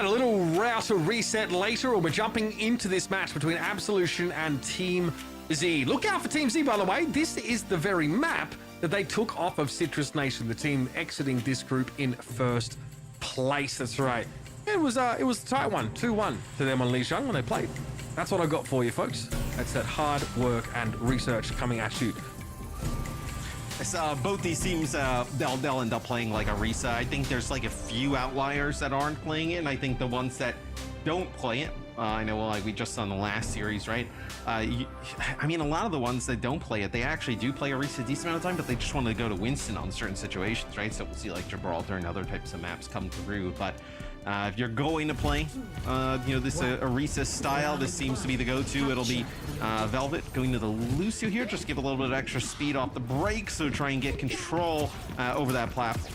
right, a little router reset later, and we're jumping into this match between Absolution and Team Z. Look out for Team Z, by the way. This is the very map that they took off of Citrus Nation, the team exiting this group in first place. That's right. It was a tight one, 2-1 to them on Lijiang when they played. That's what I got for you, folks. That's that hard work and research coming at you. Both these teams, they'll end up playing like a reset. I think there's like a few outliers that aren't playing it, and I think the ones that don't play it, I know like we just saw in the last series, right? I mean, a lot of the ones that don't play it, they actually do play a reset a decent amount of time, but they just want to go to Winston on certain situations, right? So we'll see like Gibraltar and other types of maps come through, but if you're going to play, this a reset style, this seems to be the go-to. It'll be Velvet going to the Lucio here, just give a little bit of extra speed off the brake, so try and get control over that platform.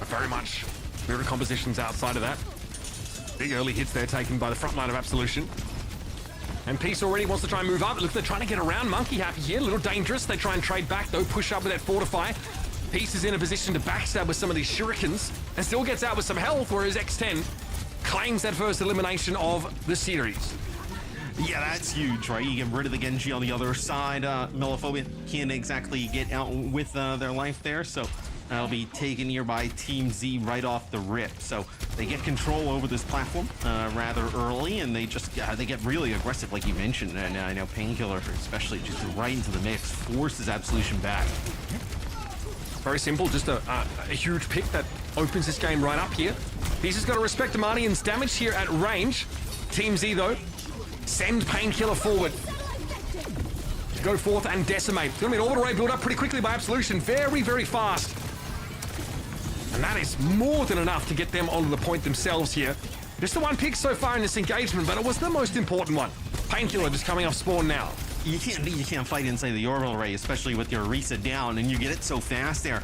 Very much mirror compositions outside of that. Big early hits there taken by the front line of Absolution. And Peace already wants to try and move up. Look, they're trying to get around Monkey Happy here. A little dangerous. They try and trade back, though. Push up with that Fortify. Peace is in a position to backstab with some of these shurikens and still gets out with some health, whereas X10 claims that first elimination of the series. Yeah, that's huge, right? You get rid of the Genji on the other side. Melophobia can't exactly get out with their life there, so that'll be taken here by Team Z right off the rip. So they get control over this platform rather early, and they just they get really aggressive, like you mentioned. And I know Painkiller, especially, just right into the mix, forces Absolution back. Very simple, just a huge pick that opens this game right up here. He's just got to respect Amadian's damage here at range. Team Z, though, send Painkiller forward. Go forth and decimate. It's going to be an orbital ray build up pretty quickly by Absolution. Very, very fast. And that is more than enough to get them onto the point themselves here. Just the one pick so far in this engagement, but it was the most important one. Painkiller just coming off spawn now. You can't fight inside the orbital ray, especially with your reset down, and you get it so fast there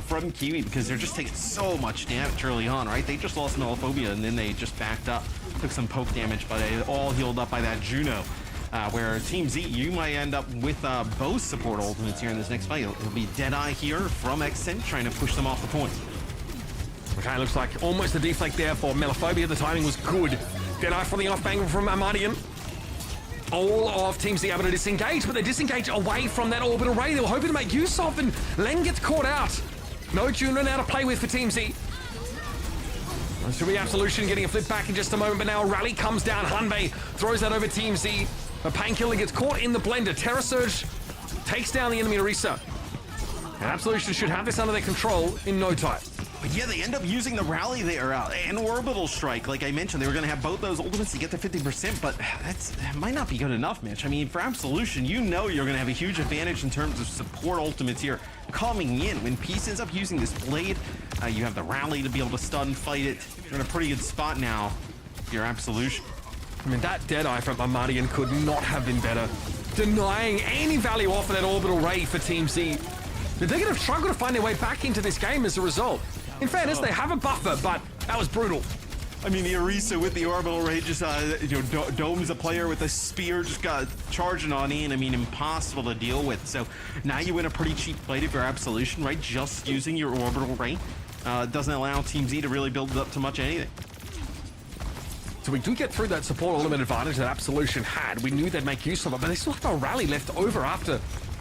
from Kiwi, because they're just taking so much damage early on, right? They just lost Melophobia, and then they just backed up, took some poke damage, but they all healed up by that Juno. Where Team Z, you might end up with both support ultimates here in this next fight. It'll be Deadeye here from X10 trying to push them off the point. Okay, looks like almost a deflect there for Melophobia. The timing was good. Deadeye from the off angle from Amadian. All of Team Z able to disengage, but they disengage away from that orbital ray they were hoping to make use of, and Leng gets caught out. No Juno now to play with for Team Z. This will be Absolution getting a flip back in just a moment, but now a rally comes down. Hanbei throws that over Team Z. A Painkiller gets caught in the blender. Terror Surge takes down the enemy Orisa. And Absolution should have this under their control in no time. But yeah, they end up using the rally there, and Orbital Strike. Like I mentioned, they were going to have both those ultimates to get to 50%, but that might not be good enough, Mitch. I mean, for Absolution, you know you're going to have a huge advantage in terms of support ultimates here coming in. When Peace ends up using this blade, you have the rally to be able to stun fight it. You're in a pretty good spot now for your Absolution. I mean, that Deadeye from Amadian could not have been better. Denying any value off of that orbital ray for Team Z. They're going to struggle to find their way back into this game as a result. In fairness, they have a buffer, but that was brutal. I mean, the Orisa with the orbital ray just, domes a player with a spear, just got charging on in. I mean, impossible to deal with. So now you win a pretty cheap fight if you're Absolution, right? Just using your orbital ray doesn't allow Team Z to really build it up to much anything. So we do get through that support element advantage that Absolution had. We knew they'd make use of it, but they still have a rally left over after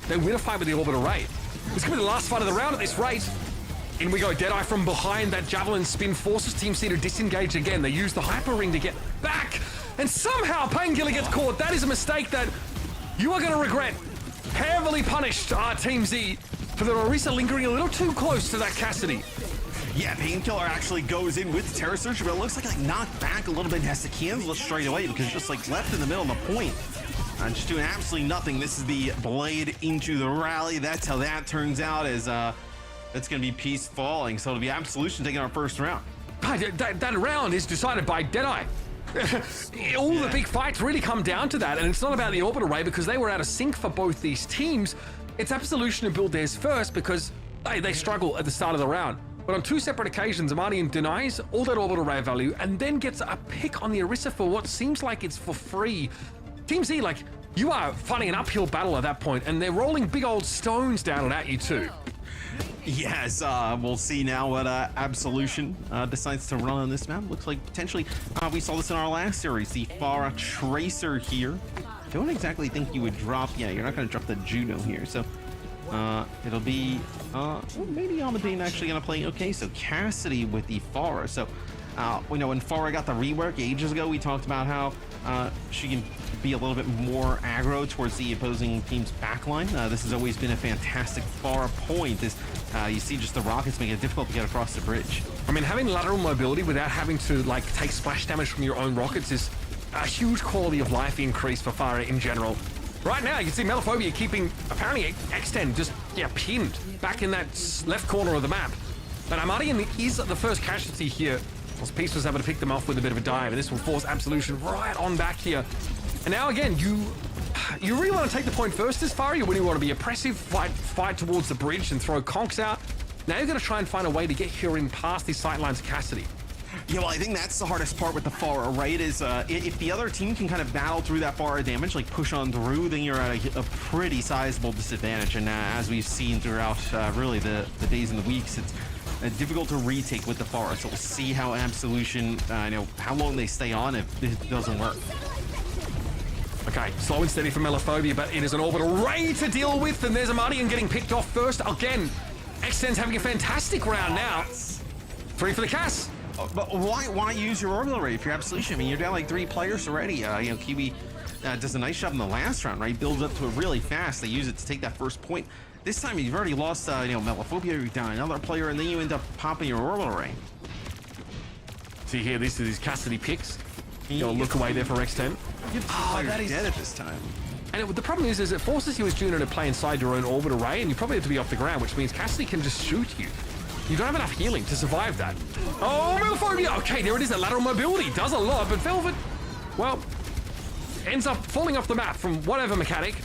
they win a fight with the orbital ray. This could be the last fight of the round at this rate. In we go, Deadeye from behind. That javelin spin forces Team C to disengage again. They use the hyper ring to get back, and somehow Painkiller gets caught. That is a mistake that you are going to regret. Heavily punished Team Z for the Orisa lingering a little too close to that Cassidy. Yeah, Painkiller actually goes in with Terror Surge, but it looks like knocked back a little bit, has to cancel straight away because just like left in the middle of the point. Just doing absolutely nothing. This is the blade into the rally. That's how that turns out, as that's going to be Peace falling. So it'll be Absolution taking our first round. That round is decided by Deadeye. All the big fights really come down to that, and it's not about the orbital ray because they were out of sync for both these teams. It's Absolution to build theirs first because they struggle at the start of the round. But on two separate occasions, Amadian denies all that orbital ray value and then gets a pick on the Orisa for what seems like it's for free. Team Z, like, you are fighting an uphill battle at that point, and they're rolling big old stones down and at you too. Yes, we'll see now what Absolution decides to run on this map. Looks like potentially we saw this in our last series. The Pharah Tracer here. Don't exactly think you would drop. Yeah, you're not going to drop the Juno here. So it'll be maybe Amadine actually going to play. Okay, so Cassidy with the Pharah. So we know when Pharah got the rework ages ago, we talked about how she can be a little bit more aggro towards the opposing team's backline. This has always been a fantastic Pharah point. You see just the rockets make it difficult to get across the bridge. I mean, having lateral mobility without having to like take splash damage from your own rockets is a huge quality of life increase for Pharah in general. Right now, you can see Melophobia keeping apparently X10 just pinned back in that left corner of the map. But Amadian is the first casualty here. As Peace was able to pick them off with a bit of a dive, and this will force Absolution right on back here. And now again, you really want to take the point first this far. You really want to be oppressive, fight towards the bridge and throw conks out. Now you're going to try and find a way to get here in past these sightlines of Cassidy. Yeah, well, I think that's the hardest part with the Pharah, right? Is if the other team can kind of battle through that Pharah damage, like push on through, then you're at a pretty sizable disadvantage. And as we've seen throughout really the days and the weeks, it's difficult to retake with the Pharah. So we'll see how Absolution, how long they stay on if it doesn't work. Okay, slow and steady for Melophobia, but it is an orbital ray to deal with, and there's Amadian getting picked off first. Again, X10's having a fantastic round now. 3 for the Cass. But why use your orbital ray if you're Absolution? I mean, you're down like 3 players already. Kiwi does a nice job in the last round, right? Builds up to it really fast. They use it to take that first point. This time you've already lost, Melophobia, you're down another player, and then you end up popping your orbital ray. See here, this is his Cassidy picks. You'll look away there for X10. That is dead at this time. And the problem is it forces you as Juno to play inside your own orbit array, and you probably have to be off the ground, which means Cassidy can just shoot you. You don't have enough healing to survive that. Oh, Melophobia! Okay, there it is, that lateral mobility. Does a lot, but Velvet, well, ends up falling off the map from whatever mechanic.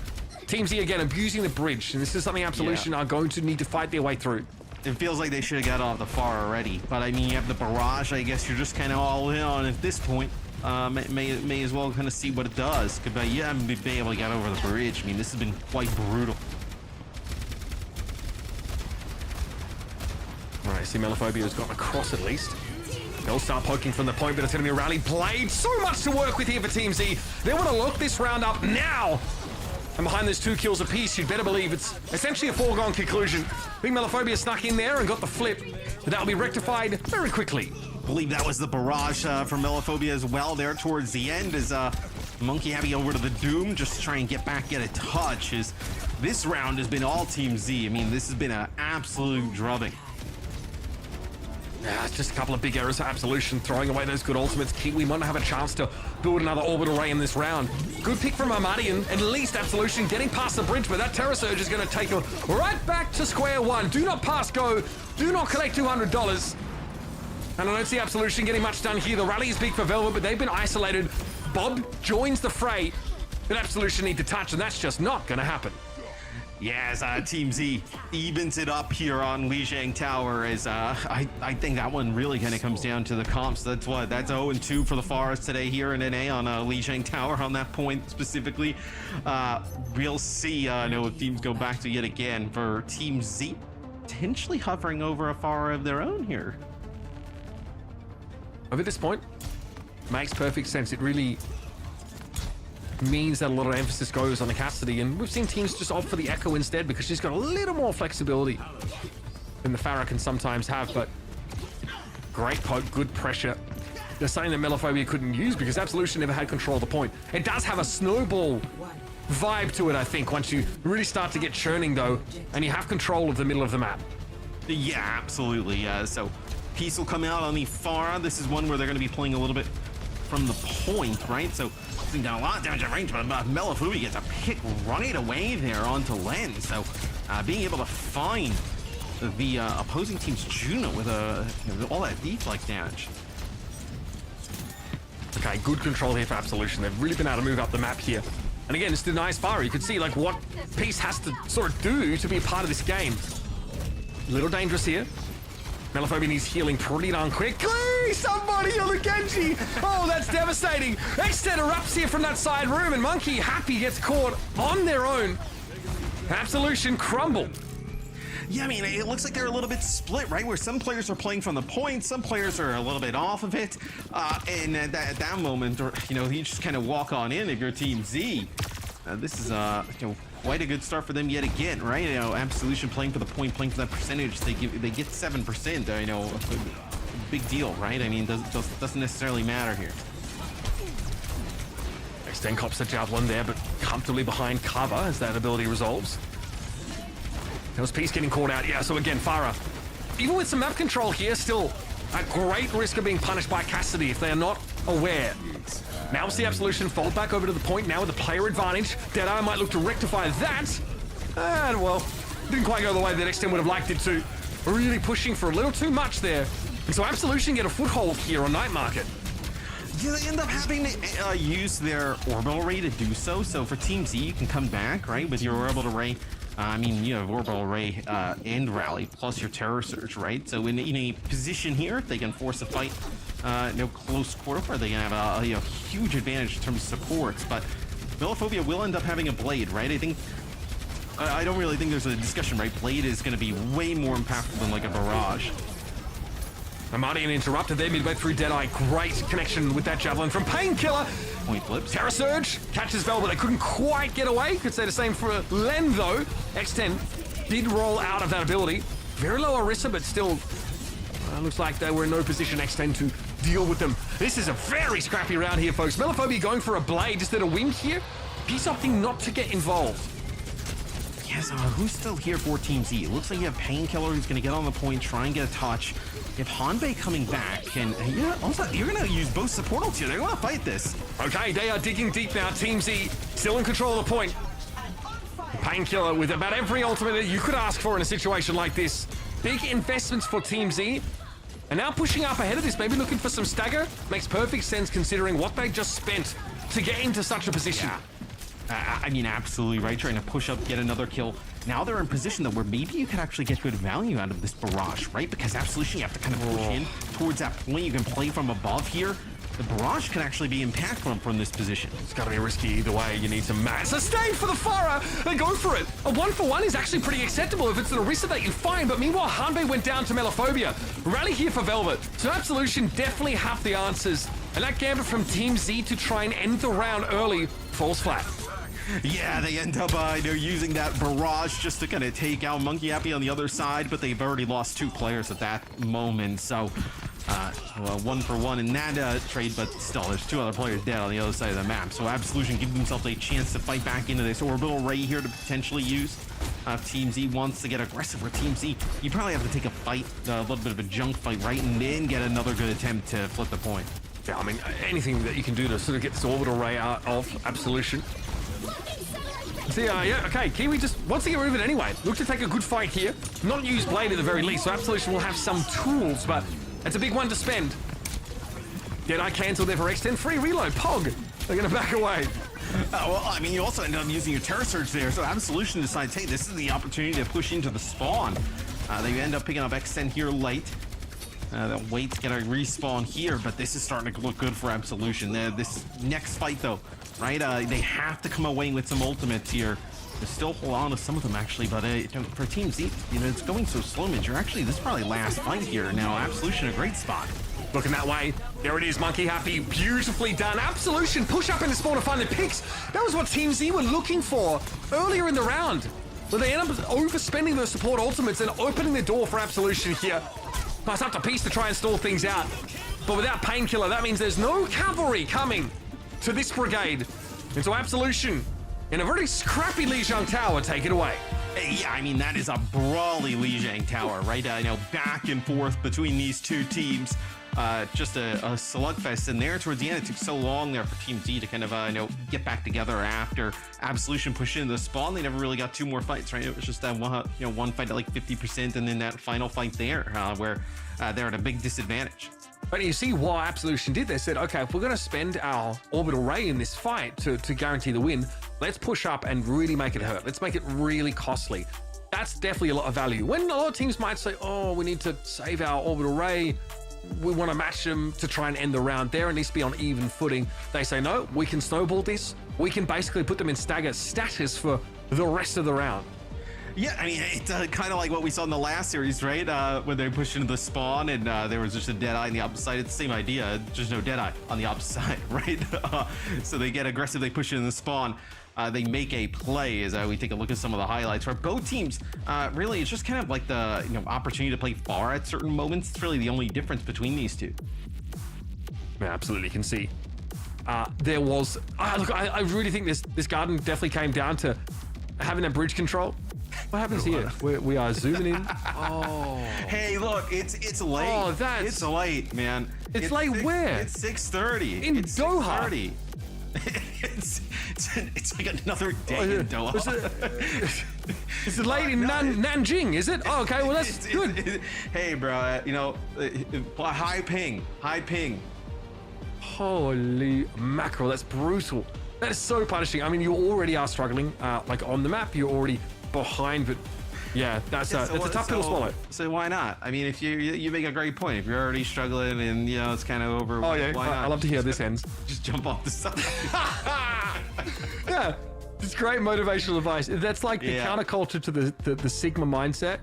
Team Z again abusing the bridge, and this is something Absolution are going to need to fight their way through. It feels like they should have got off the Pharah already, but I mean, you have the barrage. I guess you're just kind of all in on at this point. May as well kind of see what it does. But you haven't been able to get over the bridge. I mean, this has been quite brutal. All right, see Melophobia has gotten across at least. They'll start poking from the point, but it's going to be a rally played. So much to work with here for Team Z. They want to lock this round up now. And behind those 2 kills apiece, you'd better believe it's essentially a foregone conclusion. Big Melophobia snuck in there and got the flip, but that'll be rectified very quickly. I believe that was the barrage from Melophobia as well there towards the end as Monkey heavy over to the Doom just to try and get a touch. As this round has been all Team Z. I mean, this has been an absolute drubbing. Yeah, it's just a couple of big errors for Absolution, throwing away those good ultimates. Kiwi might not have a chance to build another orbital ray in this round. Good pick from Amadian, at least Absolution getting past the bridge, but that Terror Surge is going to take them right back to square one. Do not pass go, do not collect $200. And I don't see Absolution getting much done here. The rally is big for Velvet, but they've been isolated. Bob joins the fray, but Absolution need to touch, and that's just not going to happen. Yes, Team Z evens it up here on Lijiang Tower as I think that one really kind of comes down to the comps. That's 0-2 for the Pharahs today here in NA on Lijiang Tower on that point specifically. We'll see if teams go back to yet again for Team Z potentially hovering over a Pharah of their own here. Over this point, makes perfect sense. It really means that a lot of emphasis goes on the Cassidy, and we've seen teams just opt for the Echo instead because she's got a little more flexibility than the Pharah can sometimes have. But great poke, good pressure. They're saying that Melophobia couldn't use because Absolution never had control of the point. It does have a snowball vibe to it, I think, once you really start to get churning though, and you have control of the middle of the map. Yeah, absolutely. So Peace will come out on the Pharah. This is one where they're going to be playing a little bit from the point, right? So he's got a lot of damage at range, but Melophobia gets a pick right away there onto Lens. So being able to find the opposing team's Juno with all that deflect damage. Okay, good control here for Absolution. They've really been able to move up the map here. And again, it's denies Pharah. You can see like what Peace has to sort of do to be a part of this game. A little dangerous here. Melophobia needs healing pretty darn quickly. Somebody on the Genji. Oh, that's devastating. X10 erupts here from that side room, and Monkey happy gets caught on their own. Absolution crumble. Yeah, I mean, it looks like they're a little bit split, right? Where some players are playing from the point, some players are a little bit off of it. And at that moment, you know, you just kind of walk on in if you're Team Z. This is, you know, quite a good start for them yet again, right? You know, Absolution playing for the point, playing for that percentage. They get 7%. You know, big deal, right? I mean, doesn't necessarily matter here. Extend cops the javelin there, but comfortably behind cover as that ability resolves. There was Peace getting caught out. Yeah, so again, Farah, even with some map control here, still at great risk of being punished by Cassidy if they are not aware. Now we'll see Absolution fold back over to the point now with the player advantage. Deadeye might look to rectify that. And well, didn't quite go the way that Extend would have liked it to. Really pushing for a little too much there. And so Absolution get a foothold here on Night Market. Yeah, they end up having to use their orbital ray to do so. So for Team Z, you can come back, right, with your orbital ray. I mean, you have orbital ray and rally plus your terror surge, right? So in a position here, they can force a fight, no close quarter, where they can have a huge advantage in terms of supports. But Melophobia will end up having a blade, right? I don't really think there's a discussion, right? Blade is going to be way more impactful than like a barrage. Amadian interrupted there midway through Deadeye. Great connection with that javelin from Painkiller. Point flips. Terror Surge catches Vel, but they couldn't quite get away. Could say the same for Len, though. X10 did roll out of that ability. Very low Orisa, but still looks like they were in no position, X10, to deal with them. This is a very scrappy round here, folks. Melophobia going for a blade instead of win here. He's opting not to get involved. Yes, who's still here for Team Z? It looks like you have Painkiller who's going to get on the point, try and get a touch. If Hanbei coming back, and yeah, also you're going to use both support ults here. They're going to fight this. Okay, they are digging deep now. Team Z still in control of the point. Painkiller with about every ultimate that you could ask for in a situation like this. Big investments for Team Z. And now pushing up ahead of this, maybe looking for some stagger. Makes perfect sense considering what they just spent to get into such a position. Yeah. I mean, absolutely right. Trying to push up, get another kill. Now they're in position though where maybe you could actually get good value out of this barrage, right? Because Absolution, you have to kind of push in towards that point. You can play from above here. The barrage can actually be impactful from this position. It's got to be risky either way. You need some mass. Sustain for the Farah. They go for it. A 1-for-1 is actually pretty acceptable if it's an Orisa that you find. But meanwhile, Hanbei went down to Melophobia. Rally here for Velvet. So Absolution definitely have the answers. And that gambit from Team Z to try and end the round early falls flat. Yeah, they end up using that barrage just to kind of take out Monkey Happy on the other side, but they've already lost 2 players at that moment. So, 1-for-1 in that trade, but still, there's 2 other players dead on the other side of the map. So Absolution give themselves a chance to fight back into this orbital ray here to potentially use. Team Z wants to get aggressive for Team Z. You probably have to take a fight, a little bit of a junk fight, right, and then get another good attempt to flip the point. Yeah, I mean, anything that you can do to sort of get this orbital ray out of Absolution. See, yeah, okay, Kiwi just wants to get rid of it anyway. Look to take a good fight here. Not use Blade at the very least, so Absolution will have some tools, but it's a big one to spend. Deadeye cancel there for X10. Free reload, Pog. They're going to back away. Well, I mean, you also end up using your Terror Surge there, so Absolution decides, hey, this is the opportunity to push into the spawn. They end up picking up X10 here late. They'll wait to get a respawn here, but this is starting to look good for Absolution. This next fight, though, right? They have to come away with some ultimates here. They still hold on to some of them, actually, but for Team Z, it's going so slow, man. This is probably last fight here. Now, Absolution, a great spot. Looking that way. There it is, Monkey Happy. Beautifully done. Absolution push up in the spawn to find the picks. That was what Team Z were looking for earlier in the round. But they end up overspending those support ultimates and opening the door for Absolution here. Pass up to Peace to try and stall things out. But without Painkiller, that means there's no cavalry coming to this brigade. And so Absolution, in a very scrappy Lijiang tower, take it away. Yeah, I mean, that is a brawly Lijiang tower, right? Back and forth between these 2 teams. Just a slugfest in there towards the end. It took so long there for Team Z to kind of get back together after Absolution pushed into the spawn. They never really got 2 more fights, right? It was just that one fight at like 50%, and then that final fight there where they're at a big disadvantage. But you see why Absolution did. They said, okay, if we're going to spend our orbital ray in this fight to guarantee the win, let's push up and really make it hurt. Let's make it really costly. That's definitely a lot of value. When a lot of teams might say, oh, we need to save our orbital ray, we want to match them to try and end the round there, and needs to be on even footing. They say, no, we can snowball this. We can basically put them in stagger status for the rest of the round. Yeah, I mean, it's kind of like what we saw in the last series, right? When they pushed into the spawn and there was just a Deadeye on the opposite side. It's the same idea, just no Deadeye on the opposite side, right? So they get aggressive, they push it in the spawn. They make a play as we take a look at some of the highlights where both teams really, it's just kind of like the opportunity to play far at certain moments. It's really the only difference between these two. Yeah, absolutely can see. There was, look, I really think this garden definitely came down to having that bridge control. What happens here? We are zooming in. Oh. Hey, look, it's late. Oh, it's late, man. It's late where? It's 6:30. In Doha. 6:30. It's like another day in Doha. It's late in Nanjing, is it? Oh, okay, well that's good. Hey, bro, high ping. Holy mackerel, that's brutal. That is so punishing. I mean, you already are struggling, like on the map, you're already behind, but yeah, that's a tough pill to swallow. So why not? I mean, if you make a great point. If you're already struggling and it's kind of over, oh yeah, why not? I love to hear this ends. Just jump off the side. Yeah, it's great motivational advice. That's like the counterculture to the Sigma mindset.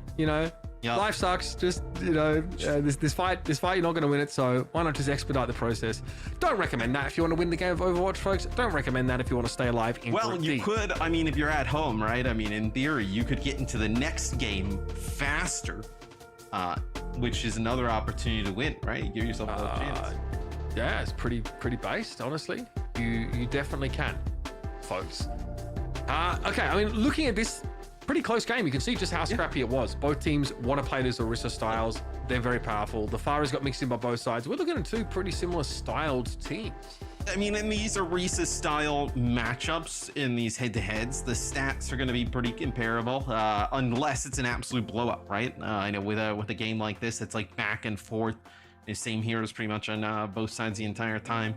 Yep. Life sucks. Just this fight you're not going to win it. So why not just expedite the process? Don't recommend that if you want to win the game of Overwatch, folks. Don't recommend that if you want to stay alive in Well, Group you D. could. I mean, if you're at home, right? I mean, in theory, you could get into the next game faster, which is another opportunity to win, right? Give yourself a little chance. Yeah, it's pretty based, honestly. You definitely can, folks. Okay, I mean, looking at this pretty close game, you can see just how scrappy it was. Both teams want to play those Orisa styles. They're very powerful. The Faras got mixed in by both sides. We're looking at two pretty similar styled teams. I mean, in these Orisa style matchups, in these head-to-heads, the stats are going to be pretty comparable, unless it's an absolute blow-up, right? I know with a game like this, it's like back and forth. The same heroes pretty much on both sides the entire time.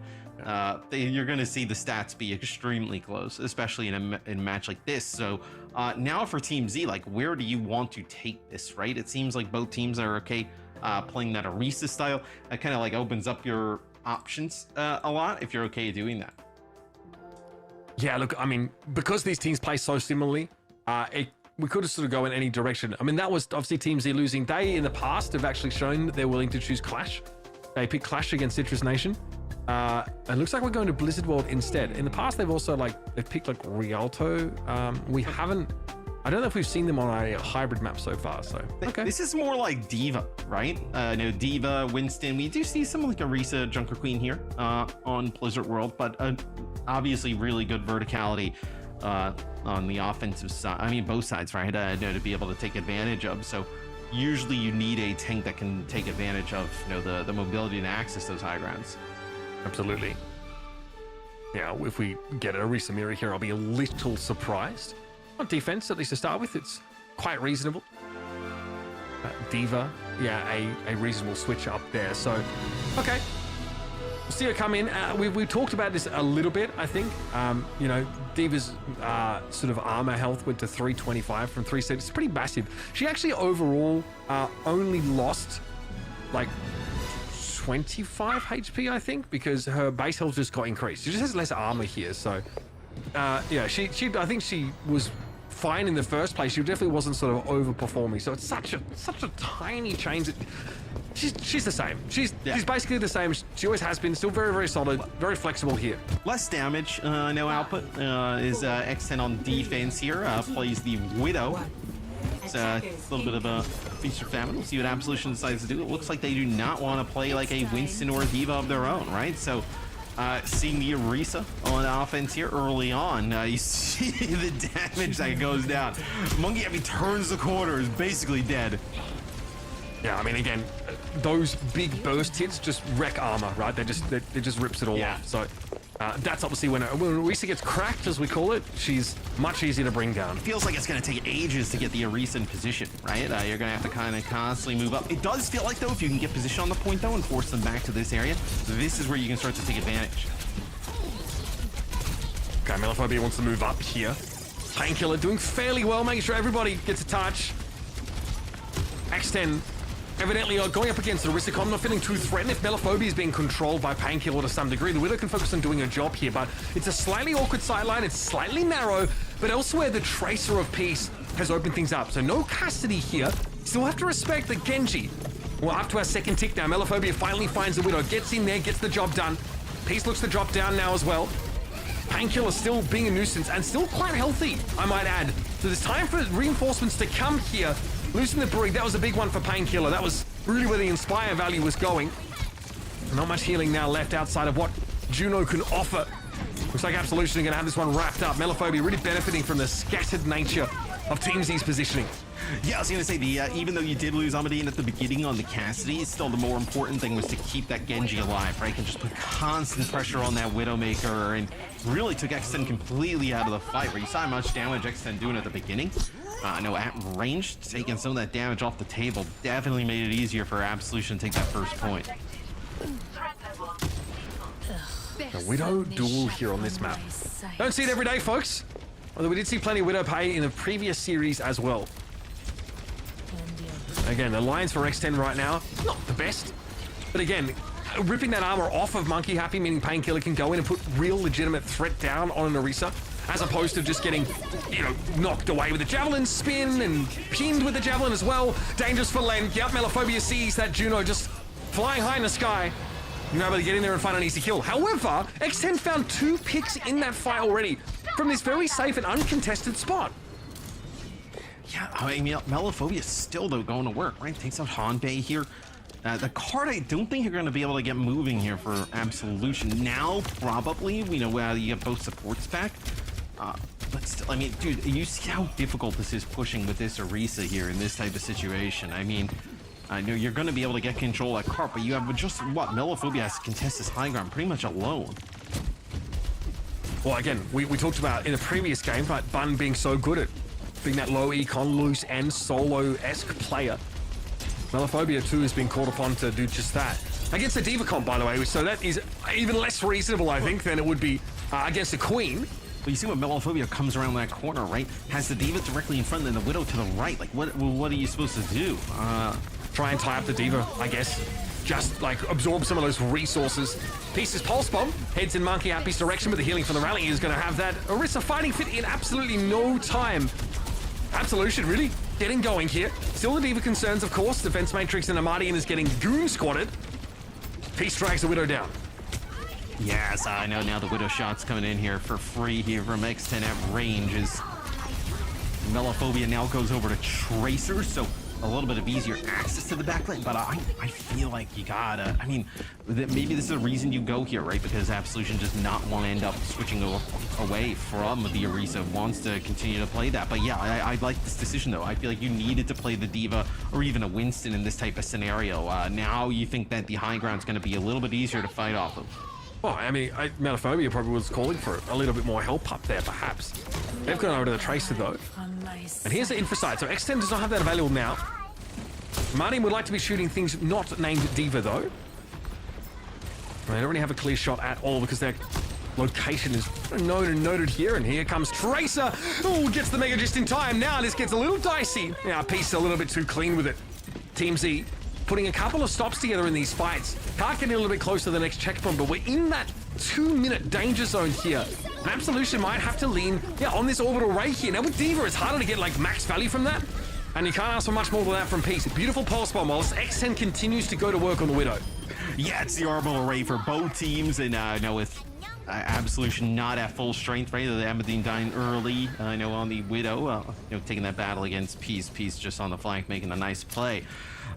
You're going to see the stats be extremely close, especially in a match like this. So now for Team Z, like, where do you want to take this, right? It seems like both teams are okay playing that Orisa style. That kind of like opens up your options a lot if you're okay doing that. Yeah, look, I mean, because these teams play so similarly, we could have sort of go in any direction. I mean, that was obviously Team Z losing. They, in the past, have actually shown that they're willing to choose Clash. They picked Clash against Citrus Nation. It looks like we're going to Blizzard World instead. In the past, they've picked like Rialto. I don't know if we've seen them on a hybrid map so far, so okay. This is more like D.Va, right? D.Va, Winston. We do see some like Orisa Junker Queen here on Blizzard World, but obviously really good verticality on the offensive side. I mean, both sides, right? To be able to take advantage of. So usually you need a tank that can take advantage of the mobility and access those high grounds. Absolutely. Yeah, if we get an Orisa mirror here, I'll be a little surprised. On defense, at least to start with, it's quite reasonable. D.Va, yeah, a reasonable switch up there. So, okay. We'll see her come in. We've talked about this a little bit, I think. D.Va's sort of armor health went to 325 from 370. It's pretty massive. She actually overall only lost like 25 HP, I think, because her base health just got increased. She just has less armor here, so yeah, she I think she was fine in the first place. She definitely wasn't sort of overperforming. So it's such a tiny change. She's the same. She's basically the same. She always has been. Still very, very solid, very flexible here. Less damage, no output. Is X10 on defense here. Plays the Widow. It's a little bit of a feast or famine. We'll see what Absolution decides to do. It looks like they do not want to play like a Winston or a D.Va of their own, right? So seeing the Orisa on offense here early on, you see the damage that goes down. Monkey, if he turns the corner, is basically dead. Yeah, I mean, again, those big burst hits just wreck armor, right? They just rips it all off. So that's obviously when Orisa gets cracked, as we call it, she's much easier to bring down. It feels like it's going to take ages to get the Orisa in position, right? You're going to have to kind of constantly move up. It does feel like, though, if you can get position on the point, though, and force them back to this area, this is where you can start to take advantage. Okay, Melophobia wants to move up here. Painkiller doing fairly well, making sure everybody gets a touch. X10 Evidently, going up against Orisa, I'm not feeling too threatened. If Melophobia is being controlled by Painkiller to some degree, the Widow can focus on doing her job here, but it's a slightly awkward sideline, it's slightly narrow, but elsewhere the Tracer of Peace has opened things up. So no custody here. Still have to respect that Genji. Well, up to our second tick now. Melophobia finally finds the Widow, gets in there, gets the job done. Peace looks to drop down now as well. Painkiller still being a nuisance and still quite healthy, I might add. So there's time for reinforcements to come here. Losing the Brig, that was a big one for Painkiller. That was really where the Inspire value was going. Not much healing now left outside of what Juno can offer. Looks like Absolution are going to have this one wrapped up. Melophobia really benefiting from the scattered nature of Team Z's positioning. Yeah, I was going to say, even though you did lose Amadine at the beginning on the Cassidy, still the more important thing was to keep that Genji alive, right? And just put constant pressure on that Widowmaker and really took X10 completely out of the fight, where you saw how much damage X10 doing at the beginning. I know at range, taking some of that damage off the table definitely made it easier for Absolution to take that first point. The Widow duel here on this map. Don't see it every day, folks. Although we did see plenty of Widow play in the previous series as well. Again, the lines for X10 right now, not the best. But again, ripping that armor off of Monkey Happy, meaning Painkiller can go in and put real legitimate threat down on an Orisa, as opposed to just getting, you know, knocked away with the javelin spin and pinned with the javelin as well. Dangerous for Len. Yep, Melophobia sees that Juno just flying high in the sky. You're able to get in there and find an easy kill. However, X10 found 2 picks in that fight already from this very safe and uncontested spot. Yeah, I mean, Melophobia is still, though, going to work, right? Takes out Hanbei here. The card, I don't think you're going to be able to get moving here for Absolution. Now, probably, you know, you get both supports back. But still, I mean, dude, you see how difficult this is pushing with this Orisa here in this type of situation. I mean, I know you're going to be able to get control of that cart, but you have just, what, Melophobia has to contest this high ground pretty much alone. Well, again, we talked about in the previous game, but Bun being so good at being that low econ, loose and solo-esque player. Melophobia too has been called upon to do just that. Against the D.Va comp, by the way, so that is even less reasonable, I think, than it would be against the Queen. Well, you see when Melophobia comes around that corner, right? Has the D.Va directly in front and the Widow to the right. Like, what are you supposed to do? Try and tie up the D.Va, I guess. Just, like, absorb some of those resources. Pieces Pulse Bomb heads in Monkey Happy's direction, but the healing from the rally is going to have that Orisa fighting fit in absolutely no time. Absolution really getting going here. Still the D.Va concerns, of course. Defense Matrix and Amadian is getting goon squatted. Peace drags the Widow down. Yes, I know now the Widow shot's coming in here for free here from X10 at range as Melophobia now goes over to Tracer, so a little bit of easier access to the backline, but I feel like you gotta, I mean, maybe this is the reason you go here, right? Because Absolution does not want to end up switching away from the Orisa, wants to continue to play that. But yeah, I like this decision though. I feel like you needed to play the D.Va or even a Winston in this type of scenario. Now you think that the high ground's going to be a little bit easier to fight off of. Well, I mean, Melophobia probably was calling for a little bit more help up there, perhaps. They've gone over to the Tracer, though. And here's the infra side. So X10 does not have that available now. Martin would like to be shooting things not named D.Va, though. They don't really have a clear shot at all because their location is noted here. And here comes Tracer. Oh, gets the Mega just in time. Now this gets a little dicey. Now, Peace a little bit too clean with it. Team Z putting a couple of stops together in these fights. Can't get a little bit close to the next checkpoint, but we're in that 2-minute danger zone here. And Absolution might have to lean on this orbital ray here. Now with D.Va, it's harder to get like max value from that. And you can't ask for much more than that from Peace. Beautiful pulse bomb whilst X10 continues to go to work on the Widow. Yeah, it's the orbital array for both teams, and I know with Absolution not at full strength, right? The Amadine dying early, I know on the Widow, taking that battle against Peace. Peace just on the flank, making a nice play.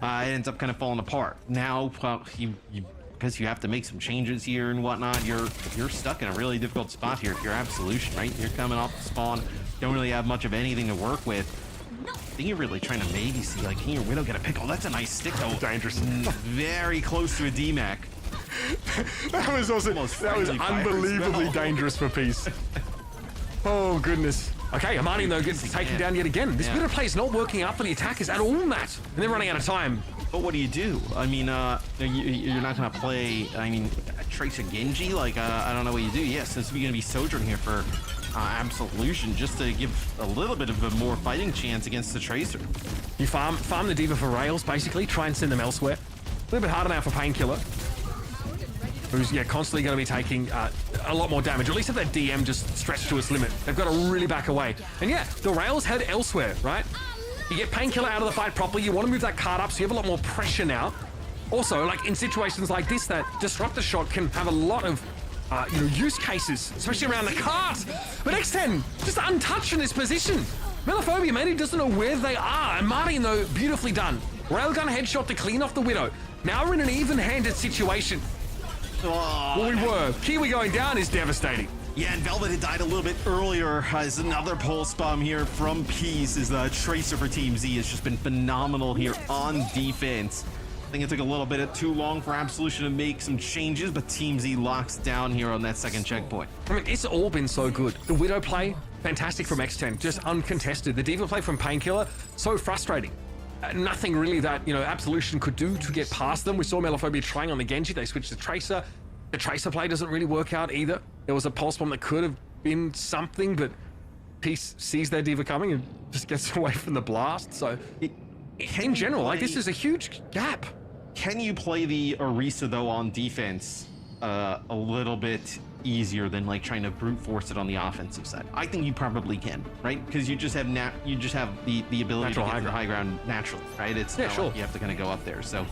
It ends up kind of falling apart. Now, well, because you have to make some changes here and whatnot, you're stuck in a really difficult spot here if you're Absolution, right? You're coming off the spawn, don't really have much of anything to work with. I think you're really trying to maybe see, like, can your Widow get a pick? Oh, that's a nice stick, though. Dangerous. Very close to a DMAC. That was also, that was unbelievably dangerous for Peace. Oh, goodness. Okay, Amani, though, gets taken down yet again. This Widow play is not working out for the attackers at all, Matt. And they're running out of time. But what do you do? I mean, you're not going to play, I mean, Tracer Genji? Like, I don't know what you do. Yes, since we're going to be Sojourn here for Absolution just to give a little bit of a more fighting chance against the Tracer. You farm the Diva for rails, basically. Try and send them elsewhere. A little bit harder now for Painkiller, who's constantly going to be taking a lot more damage. At least if that DM just stretched to its limit. They've got to really back away. And yeah, the rails head elsewhere, right? You get Painkiller out of the fight properly. You want to move that card up so you have a lot more pressure now. Also, like in situations like this, that Disruptor Shot can have a lot of use cases, especially around the cart. But X10 just untouched in this position. Melophobia maybe doesn't know where they are. And Martin, though, beautifully done. Railgun headshot to clean off the Widow. Now we're in an even-handed situation. Well, we were. Kiwi going down is devastating. Yeah, and Velvet had died a little bit earlier as another pulse bomb here from Peace as the Tracer for Team Z has just been phenomenal here on defense. I think it took a little bit too long for Absolution to make some changes, but Team Z locks down here on that second checkpoint. I mean, it's all been so good. The Widow play, fantastic from X10, just uncontested. The Diva play from Painkiller, so frustrating. Nothing really that, Absolution could do to get past them. We saw Melophobia trying on the Genji. They switched to Tracer. The Tracer play doesn't really work out either. There was a pulse bomb that could have been something, but Peace sees their Diva coming and just gets away from the blast. So, in general, this is a huge gap. Can you play the Orisa, though, on defense a little bit easier than like trying to brute force it on the offensive side? I think you probably can, right? Because you just have the ability to get the high ground naturally, right? It's not like you have to kind of go up there. So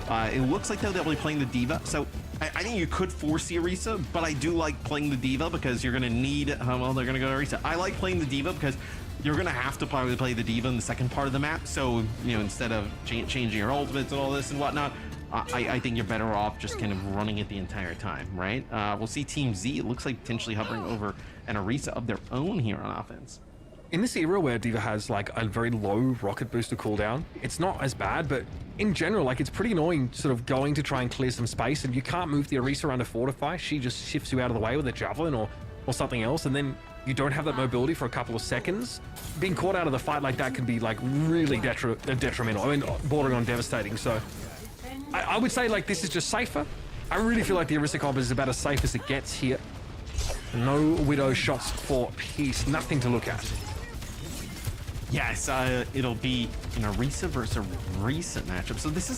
it looks like they'll be playing the Diva. So I think you could force the Orisa, but I do like playing the Diva because you're going to need, they're going to go to Orisa. I like playing the Diva because you're going to have to probably play the Diva in the second part of the map. So, instead of changing your ultimates and all this and whatnot, I think you're better off just kind of running it the entire time, right? We'll see Team Z, it looks like potentially hovering over an Orisa of their own here on offense. In this era where Diva has like a very low rocket booster cooldown, it's not as bad, but in general, it's pretty annoying sort of going to try and clear some space, and you can't move the Orisa around to fortify. She just shifts you out of the way with a javelin or something else, and then you don't have that mobility for a couple of seconds. Being caught out of the fight like that can be really detrimental. I mean, bordering on devastating. So I would say this is just safer. I really feel like the Orisa comp is about as safe as it gets here. No Widow shots for Peace. Nothing to look at. Yes, it'll be an Orisa versus Orisa matchup. So this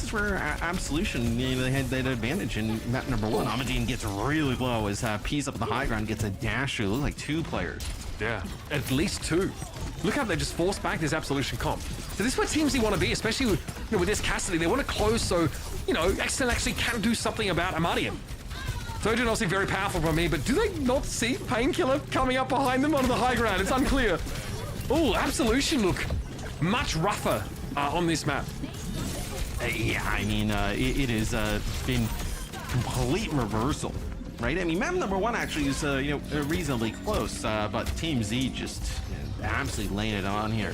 is where Absolution, they had that advantage in map number 1. Amadine gets really low as Peace up on the high ground gets a dash through. It looks like 2 players. Yeah, at least 2. Look how they just forced back this Absolution comp. So this is where Team Z want to be, especially with this Cassidy. They want to close so, X10 actually can do something about Amadian. Sojourn obviously very powerful from me, but do they not see Painkiller coming up behind them onto the high ground? It's unclear. Oh, Absolution look much rougher on this map. Yeah, I mean, it has been complete reversal, right? I mean, map number 1 actually is, reasonably close, but Team Z just absolutely laying it on here.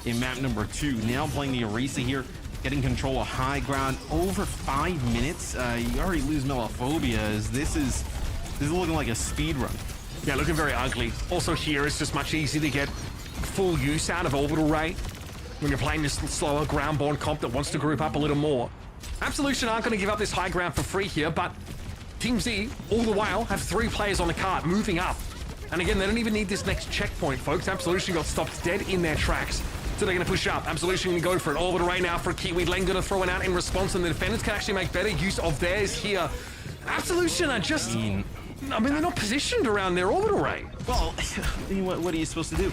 In map number 2, now playing the Orisa here, getting control of high ground over 5 minutes. You already lose Melophobia as this is looking like a speed run. Yeah, looking very ugly. Also here, it's just much easier to get full use out of Orbital Ray when you're playing this slower ground-borne comp that wants to group up a little more. Absolution aren't going to give up this high ground for free here, but Team Z, all the while, have 3 players on the cart moving up. And again, they don't even need this next checkpoint, folks. Absolution got stopped dead in their tracks. So they're going to push up. Absolution going to go for it. Orbital Ray now for Kiwi. Lane going to throw it out in response, and the defenders can actually make better use of theirs here. Absolution are just... I mean, they're not positioned around their Orbital Ray. Well, what are you supposed to do?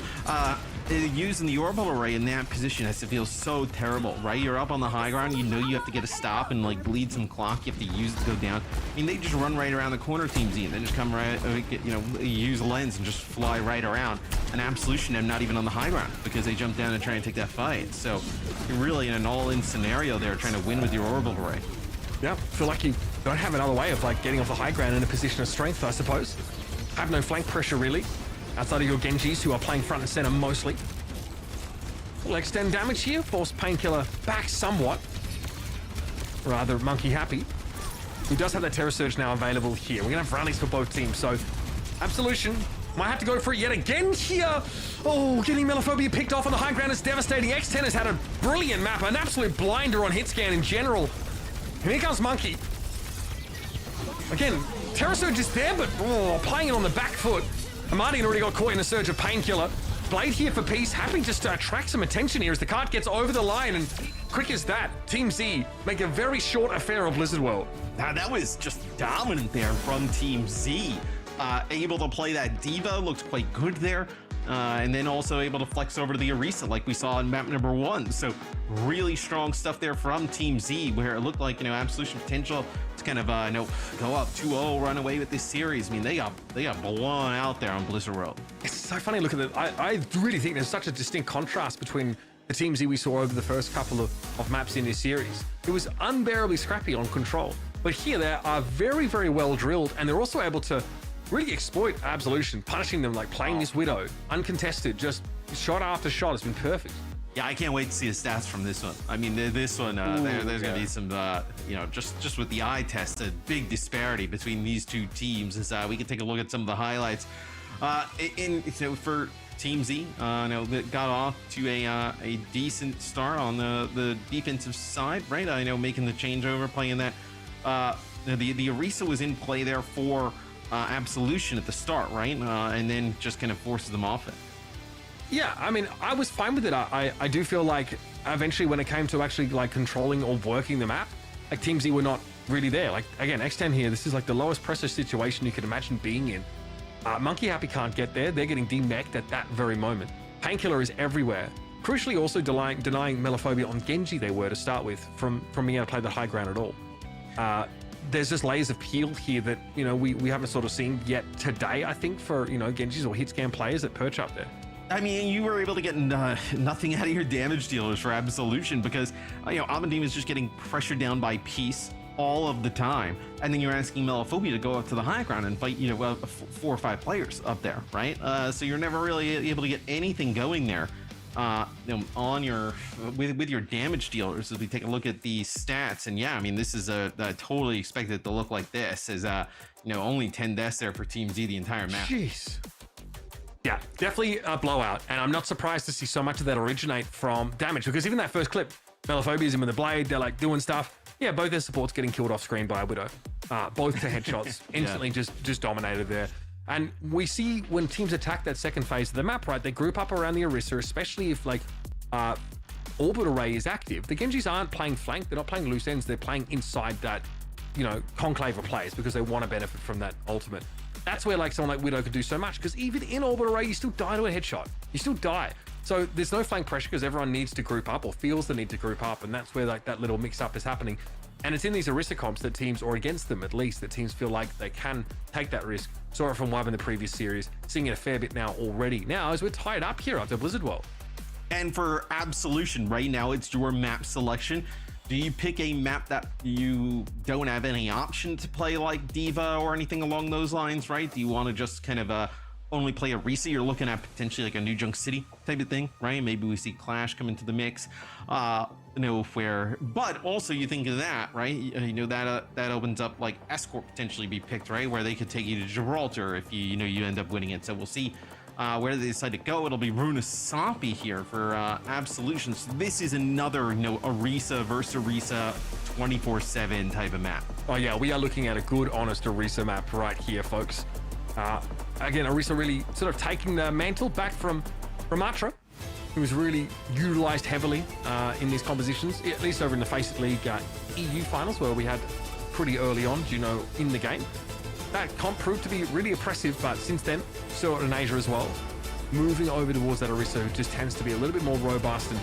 Using the Orbital Ray in that position has to feel so terrible, right? You're up on the high ground, you have to get a stop and bleed some clock. You have to use it to go down. I mean, they just run right around the corner, Team Z, and they just come right, use lens and just fly right around. And Absolution, I'm not even on the high ground because they jump down and try and take that fight. So you're really in an all-in scenario there, trying to win with your Orbital Ray. Yeah, feel like you don't have another way of getting off the high ground in a position of strength, I suppose. Have no flank pressure really, outside of your Genjis who are playing front and center mostly. Will extend damage here, force Painkiller back somewhat. Rather Monkey happy. Who does have that Terror Surge now available here. We're gonna have rallies for both teams, so Absolution might have to go for it yet again here. Oh, getting Melophobia picked off on the high ground is devastating. X10 has had a brilliant map, an absolute blinder on hit scan in general. And here comes Monkey. Again, Terror Surge is there, but playing it on the back foot. Amardian already got caught in a surge of painkiller. Blade here for peace, happy just to attract some attention here as the cart gets over the line, and quick as that, Team Z make a very short affair of Blizzard World. Now, that was just dominant there from Team Z. Able to play that Diva, looked quite good there. And then also able to flex over to the Orisa like we saw in map number 1. So really strong stuff there from Team Z, where it looked like, Absolution potential to kind of, go up 2-0, run away with this series. I mean, they got blown out there on Blizzard World. It's so funny looking at it. I really think there's such a distinct contrast between the Team Z we saw over the first couple of maps in this series. It was unbearably scrappy on control. But here they are very, very well drilled, and they're also able to really exploit Absolution, punishing them, like playing this Widow, uncontested, just shot after shot. It's been perfect. Yeah, I can't wait to see the stats from this one. I mean, this one, there's going to be some, just with the eye test, a big disparity between these two teams. As we can take a look at some of the highlights. For Team Z, that got off to a decent start on the defensive side, right? I know making the changeover, playing that. The Orisa was in play there for Absolution at the start, right? And then just kind of forces them off it. Yeah, I mean, I was fine with it. I do feel like eventually when it came to actually like controlling or working the map, like Team Z were not really there. Like again, X10 here, this is like the lowest pressure situation you could imagine being in. Monkey Happy can't get there. They're getting demeched at that very moment. Painkiller is everywhere. Crucially also denying Melophobia on Genji they were to start with from being able to play the high ground at all. There's just layers of peel here that, we haven't sort of seen yet today, I think, for, Genjis or hit scan players that perch up there. I mean, you were able to get nothing out of your damage dealers for Absolution because, Amadim is just getting pressured down by Peace all of the time. And then you're asking Melophobia to go up to the high ground and fight, 4 or 5 players up there, right? So you're never really able to get anything going there. On with your damage dealers, as we take a look at the stats, and yeah, I mean, this is totally expected to look like this, as only 10 deaths there for Team Z the entire map. Jeez. Yeah, definitely a blowout, and I'm not surprised to see so much of that originate from damage, because even that first clip, Melophobia's in with the blade, they're like doing stuff. Yeah, both their supports getting killed off screen by a Widow. Both to headshots, instantly just dominated there. And we see when teams attack that second phase of the map, right, they group up around the Orisa, especially if Orbit Array is active. The Genjis aren't playing flank, they're not playing loose ends, they're playing inside that, conclave of players because they want to benefit from that ultimate. That's where someone like Widow could do so much, because even in Orbit Array, you still die to a headshot. You still die. So there's no flank pressure because everyone needs to group up or feels the need to group up, and that's where that little mix up is happening. And it's in these Orisa comps that teams, or against them at least, that teams feel like they can take that risk. Saw it from Wab in the previous series, seeing it a fair bit now already. Now, as we're tied up here after Blizzard World. And for Absolution, right now, it's your map selection. Do you pick a map that you don't have any option to play like Diva or anything along those lines, right? Do you want to just kind of only play Orisa? You're looking at potentially like a New Junk City type of thing, right? Maybe we see Clash come into the mix. But also you think of that, right? That opens up like Escort potentially be picked, right? Where they could take you to Gibraltar if you end up winning it. So we'll see where they decide to go. It'll be Runasapi here for Absolution. So this is another, Orisa versus Orisa 24/7 type of map. Oh yeah, we are looking at a good, honest Orisa map right here, folks. Again, Orisa really sort of taking the mantle back from Ramatra, who was really utilized heavily in these compositions, at least over in the Faceit League EU finals, where we had pretty early on, in the game. That comp proved to be really oppressive, but since then, saw it in Asia as well. Moving over towards that Orisa, who just tends to be a little bit more robust, and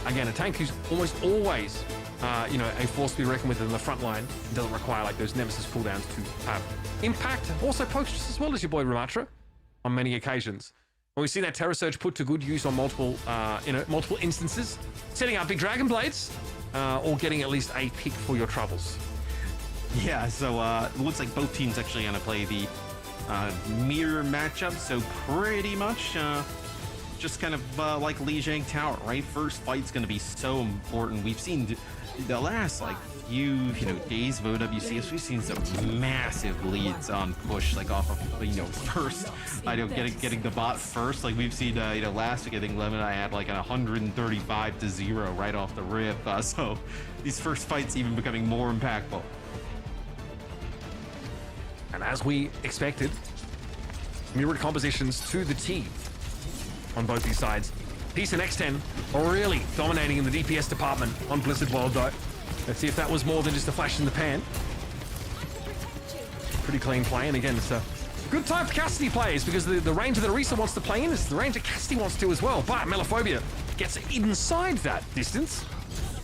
again, a tank who's almost always, a force to be reckoned with in the front line. It doesn't require those Nemesis cooldowns to have impact. Also pokes as well as your boy Ramatra on many occasions. When we see that Terror Surge put to good use on multiple instances, setting up big Dragon Blades, or getting at least a pick for your troubles. Yeah, so it looks like both teams actually going to play the mirror matchup, so pretty much just kind of like Lijiang Tower, right? First fight's going to be so important. We've seen the last few days of OWCS, we've seen some massive leads on push, off of first, getting the bot first. We've seen last week I think Lemon I had 135-0 right off the rip. So these first fights even becoming more impactful. And as we expected, mirrored compositions to the T on both these sides. Peace and X10 are really dominating in the DPS department on Blizzard World though. Let's see if that was more than just a flash in the pan. Pretty clean play, and again, it's a good time for Cassidy players because the range that Orisa wants to play in is the range that Cassidy wants to as well. But Melophobia gets inside that distance,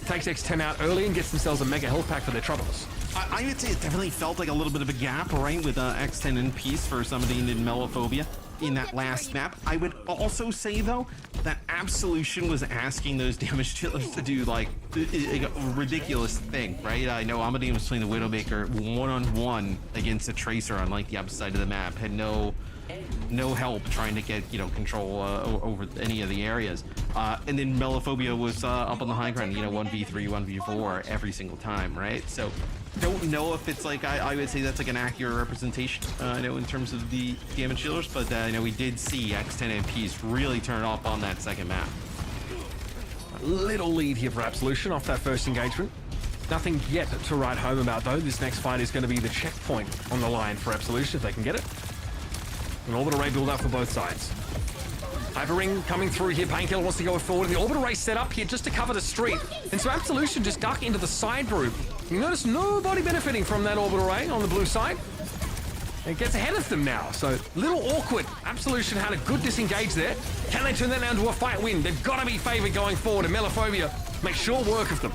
takes X10 out early and gets themselves a mega health pack for their troubles. I would say it definitely felt like a little bit of a gap, right, with X10 in Peace for somebody in Melophobia in that last map. I would also say, though, that Absolution was asking those damage dealers to do, like, a ridiculous thing, right? I know Amadine was playing the Widowmaker one-on-one against a Tracer on, like, the opposite side of the map. Had no help trying to get, control over any of the areas. And then Melophobia was up on the high ground, 1v3, 1v4 every single time, right? So don't know if it's like, I would say that's like an accurate representation, in terms of the damage dealers, but we did see X10 MPs really turn off on that second map. A little lead here for Absolution off that first engagement. Nothing yet to write home about though. This next fight is going to be the checkpoint on the line for Absolution if they can get it. An orbital ray build up for both sides. Hyper Ring coming through here. Painkiller wants to go forward. And the orbital ray set up here just to cover the street. And so Absolution just duck into the side group. You notice nobody benefiting from that orbital ray on the blue side. It gets ahead of them now. So little awkward. Absolution had a good disengage there. Can they turn that now into a fight win? They've got to be favored going forward. And Melophobia make short work of them.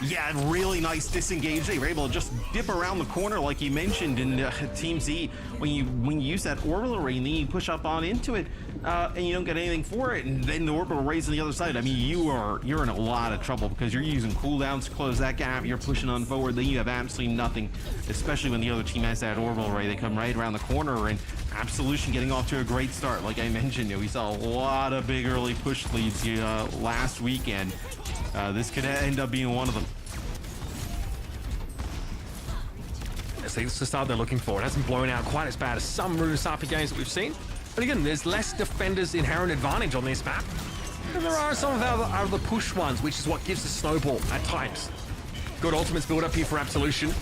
Yeah, really nice disengage. They were able to just dip around the corner like you mentioned in Team Z. When you use that orbital ray and then you push up on into it and you don't get anything for it, and then the orbital ray's on the other side. I mean, you're in a lot of trouble because you're using cooldowns to close that gap. You're pushing on forward, then you have absolutely nothing, especially when the other team has that orbital ray. They come right around the corner, and Absolution getting off to a great start. Like I mentioned, we saw a lot of big early push leads last weekend. This could end up being one of them. See, this is the start they're looking for. It hasn't blown out quite as bad as some Runasapi games that we've seen. But again, there's less defenders' inherent advantage on this map. And there are some of the other push ones, which is what gives the snowball at times. Good ultimates build up here for Absolution.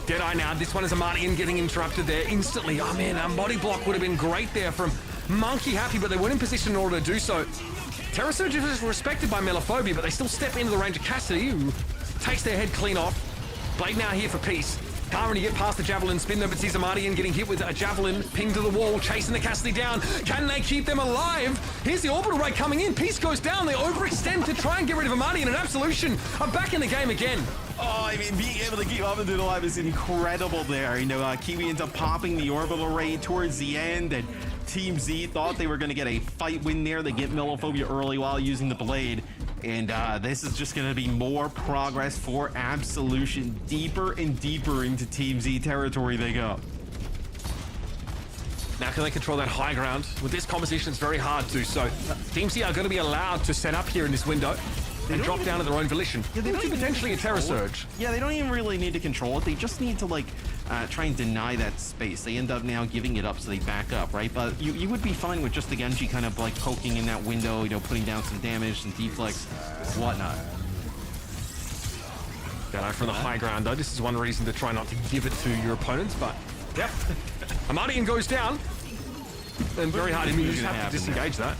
Deadeye now. This one is Amartian getting interrupted there instantly. Oh man, a body block would have been great there from Monkey Happy, but they weren't in position in order to do so. Terra Surge is respected by Melophobia, but they still step into the range of Cassidy, who takes their head clean off. Blade now here for Peace. Can't really get past the Javelin spin though, but sees Amartian getting hit with a Javelin, pinned to the wall, chasing the Cassidy down. Can they keep them alive? Here's the orbital ray coming in. Peace goes down. They overextend to try and get rid of Amartian, and Absolution are back in the game again. Oh, I mean, being able to keep Amadine alive is incredible there. Kiwi ends up popping the orbital ray towards the end, and Team Z thought they were going to get a fight win there. They get Melophobia early while using the blade. And this is just going to be more progress for Absolution. Deeper and deeper into Team Z territory they go. Now can they control that high ground? With this composition, it's very hard to. So Team Z are going to be allowed to set up here in this window and drop down at their own volition. Yeah, they don't even potentially a Terra Surge. Yeah, they don't even really need to control it. They just need to, like, try and deny that space. They end up now giving it up, so they back up, right? But you would be fine with just the Genji kind of, like, poking in that window, putting down some damage, some deflex, whatnot. Down from the high ground, though. This is one reason to try not to give it to your opponents, but, yep. Amartian goes down. And very hard. You just have to disengage that.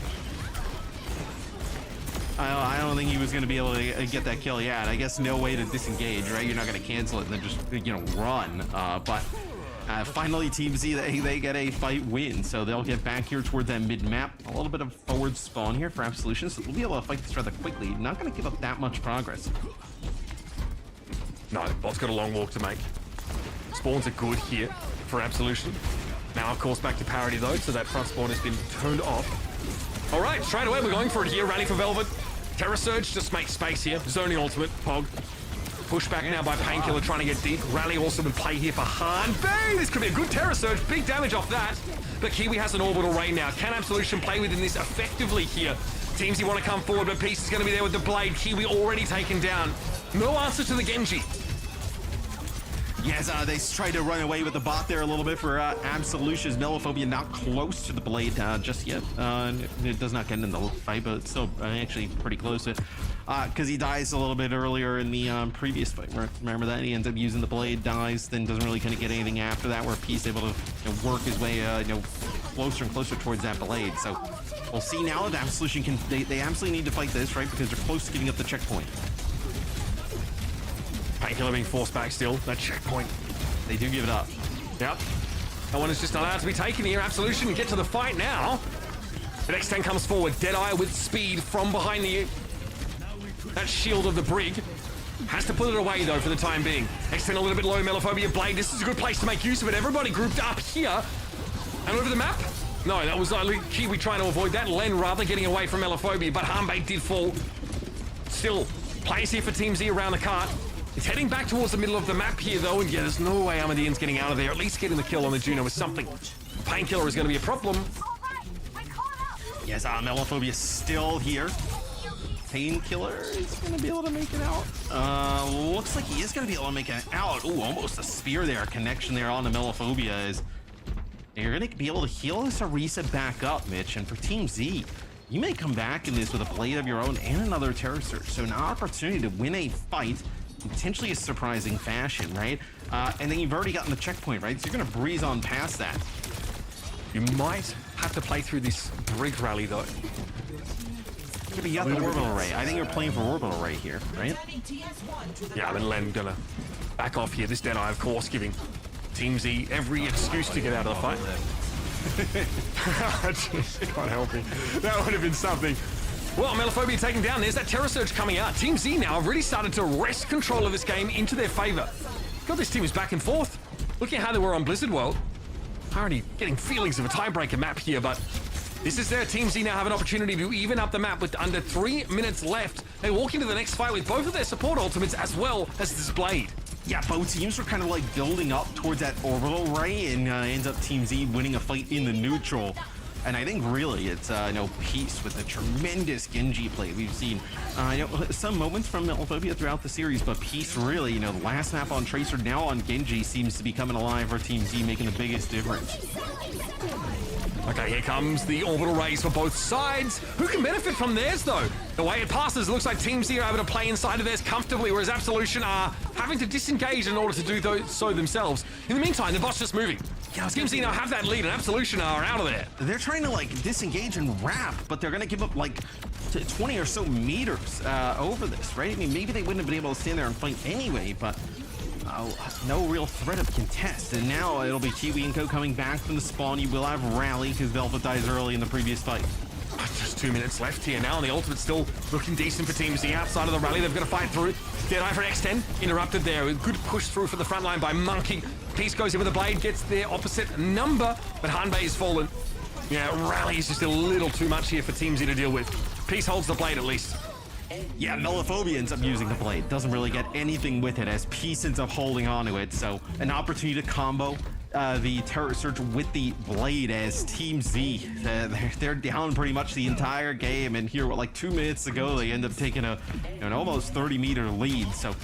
I don't think he was going to be able to get that kill yet. I guess no way to disengage, right? You're not going to cancel it and then just, run. But finally, Team Z, they get a fight win. So they'll get back here toward that mid-map. A little bit of forward spawn here for Absolution. So they'll be able to fight this rather quickly. Not going to give up that much progress. No, Bot's got a long walk to make. Spawns are good here for Absolution. Now, of course, back to parity, though. So that front spawn has been turned off. All right, straight away, we're going for it here. Rally for Velvet. Terra Surge just makes space here. Zoning ultimate. Pog. Push back now by Painkiller trying to get deep. Rally also in play here for Han. Bang! This could be a good Terra Surge. Big damage off that. But Kiwi has an orbital ray now. Can Absolution play within this effectively here? Teams you want to come forward, but Peace is going to be there with the blade. Kiwi already taken down. No answer to the Genji. Yes, they tried to run away with the bot there a little bit for Absolution's Melophobia not close to the blade just yet. It does not get in the fight, but it's still actually pretty close to it. because he dies a little bit earlier in the previous fight. Remember that? He ends up using the blade, dies, then doesn't really kind of get anything after that, where Peace able to work his way closer and closer towards that blade. So we'll see now that Absolution can, they absolutely need to fight this, right? Because they're close to getting up the checkpoint. Painkiller being forced back still. That checkpoint. They do give it up. Yep. That one is just allowed to be taken here. Absolution get to the fight now. The X10 comes forward. Deadeye with speed from behind that shield of the brig. Has to put it away though for the time being. X10 a little bit low. Melophobia blade. This is a good place to make use of it. Everybody grouped up here. And over the map. No, that was Kiwi trying to avoid that. Len rather getting away from Melophobia, but Hanbei did fall. Still, plays here for Team Z around the cart. It's heading back towards the middle of the map here, though, and yeah, there's no way Armadian's getting out of there. At least getting the kill on the Juno is something. Painkiller is going to be a problem. Yes, Melophobia is still here. Painkiller is going to be able to make it out. Looks like he is going to be able to make it out. Ooh, almost a spear there. Connection there on the Melophobia is... You're going to be able to heal this Orisa back up, Mitch, and for Team Z, you may come back in this with a blade of your own and another Terror Surge. So an opportunity to win a fight, potentially a surprising fashion, right? And then you've already gotten the checkpoint, right? So you're going to breeze on past that. You might have to play through this brig rally, though. But you got the Orbital Ray. I think you're playing for Orbital Ray here, right? Yeah, then Len gonna back off here. This Deadeye, of course, giving Team Z every excuse to get out of the fight. Can't help me. That would have been something. Well, Melophobia taken down. There's that Terror Surge coming out. Team Z now have really started to wrest control of this game into their favor. God, this team is back and forth. Looking at how they were on Blizzard World. Already getting feelings of a tiebreaker map here, but this is their Team Z now have an opportunity to even up the map with under 3 minutes left. They walk into the next fight with both of their support ultimates as well as this blade. Yeah, both teams were kind of like building up towards that Orbital Ray, and ends up Team Z winning a fight in the neutral. And I think really it's Peace with a tremendous Genji play. We've seen some moments from Melophobia throughout the series, but Peace really, the last map on Tracer, now on Genji, seems to be coming alive for Team Z, making the biggest difference. Okay, here comes the orbital rays for both sides. Who can benefit from theirs, though? The way it passes, it looks like Team Z are able to play inside of theirs comfortably, whereas Absolution are having to disengage in order to do so themselves. In the meantime, the bot's just moving. Yeah, Team Z now have that lead, and Absolution are out of there. They're trying to, disengage and wrap, but they're going to give up, 20 or so meters over this, right? I mean, maybe they wouldn't have been able to stand there and fight anyway, but... no real threat of contest, and now it'll be Kiwi and Co coming back from the spawn. You will have Rally because Velvet dies early in the previous fight. Just 2 minutes left here now, and the ultimate's still looking decent for Team Z. Outside of the rally, they've got to fight through. Deadeye for X10, interrupted there. A good push through for the front line by Monkey. Peace goes in with the blade, gets their opposite number, but Hanbei is fallen. Yeah, Rally is just a little too much here for Team Z to deal with. Peace holds the blade at least. Yeah, Melophobia ends up using the blade. Doesn't really get anything with it as Peace ends up holding on to it. So an opportunity to combo the Terror Surge with the blade as Team Z. They're down pretty much the entire game. And here, 2 minutes ago, they end up taking an almost 30-meter lead. So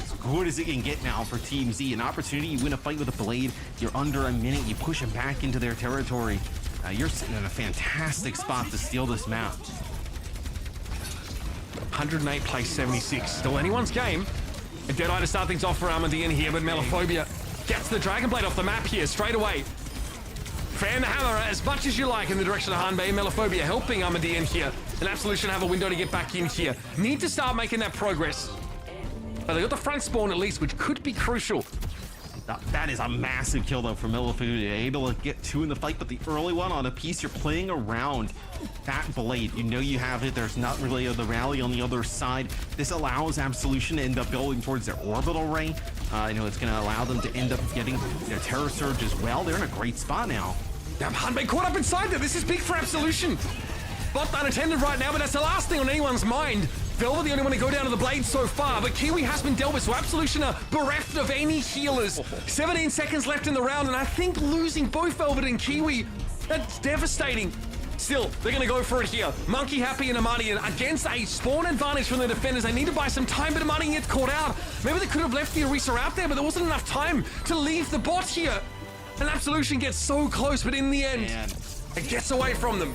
as good as it can get now for Team Z. An opportunity, you win a fight with a blade. You're under a minute. You push them back into their territory. You're sitting in a fantastic spot to steal this map. 108 plays 76. Still anyone's game. And Deadeye to start things off for Armadian here, but Melophobia gets the Dragon Blade off the map here straight away. Fan the hammer as much as you like in the direction of Hanbei. Melophobia helping Armadian here. And Absolution have a window to get back in here. Need to start making that progress. But they got the front spawn at least, which could be crucial. That is a massive kill, though, for Melophobia. Able to get 2 in the fight, but the early one on a Piece, you're playing around that blade. You have it. There's not really the rally on the other side. This allows Absolution to end up building towards their orbital ray. It's going to allow them to end up getting their Terror Surge as well. They're in a great spot now. Damn, Hanbei caught up inside there. This is big for Absolution. Bot unattended right now, but that's the last thing on anyone's mind. Velvet the only one to go down to the blade so far, but Kiwi has been dealt with, so Absolution are bereft of any healers. 17 seconds left in the round, and I think losing both Velvet and Kiwi, that's devastating. Still, they're going to go for it here. Monkey Happy and Amadian against a spawn advantage from the defenders. They need to buy some time, but Amadian gets caught out. Maybe they could have left the Orisa out there, but there wasn't enough time to leave the bot here. And Absolution gets so close, but in the end, it gets away from them.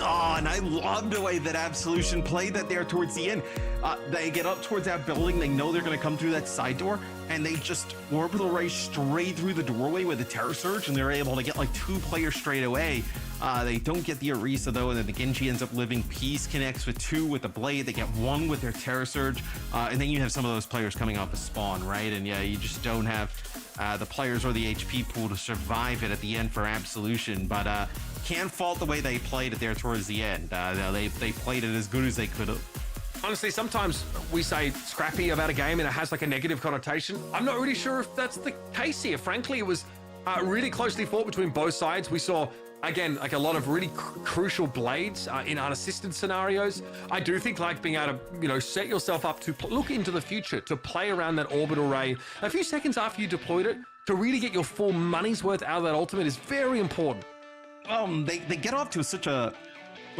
Oh, and I love the way that Absolution played that there towards the end. They get up towards that building. They know they're going to come through that side door, and they just orbital ray straight through the doorway with a Terror Surge, and they're able to get like 2 players straight away. They don't get the Orisa though, and then the Genji ends up living. Peace connects with 2 with the Blade. They get 1 with their Terror Surge, and then you have some of those players coming off the spawn, right? And yeah, you just don't have the players or the HP pool to survive it at the end for Absolution, but can't fault the way they played it there towards the end. They played it as good as they could have. Honestly, sometimes we say scrappy about a game and it has like a negative connotation. I'm not really sure if that's the case here. Frankly, it was really closely fought between both sides. We saw, again, like a lot of really crucial blades in unassisted scenarios. I do think like being able to, set yourself up to look into the future, to play around that orbital ray a few seconds after you deployed it, to really get your full money's worth out of that ultimate is very important. They get off to such a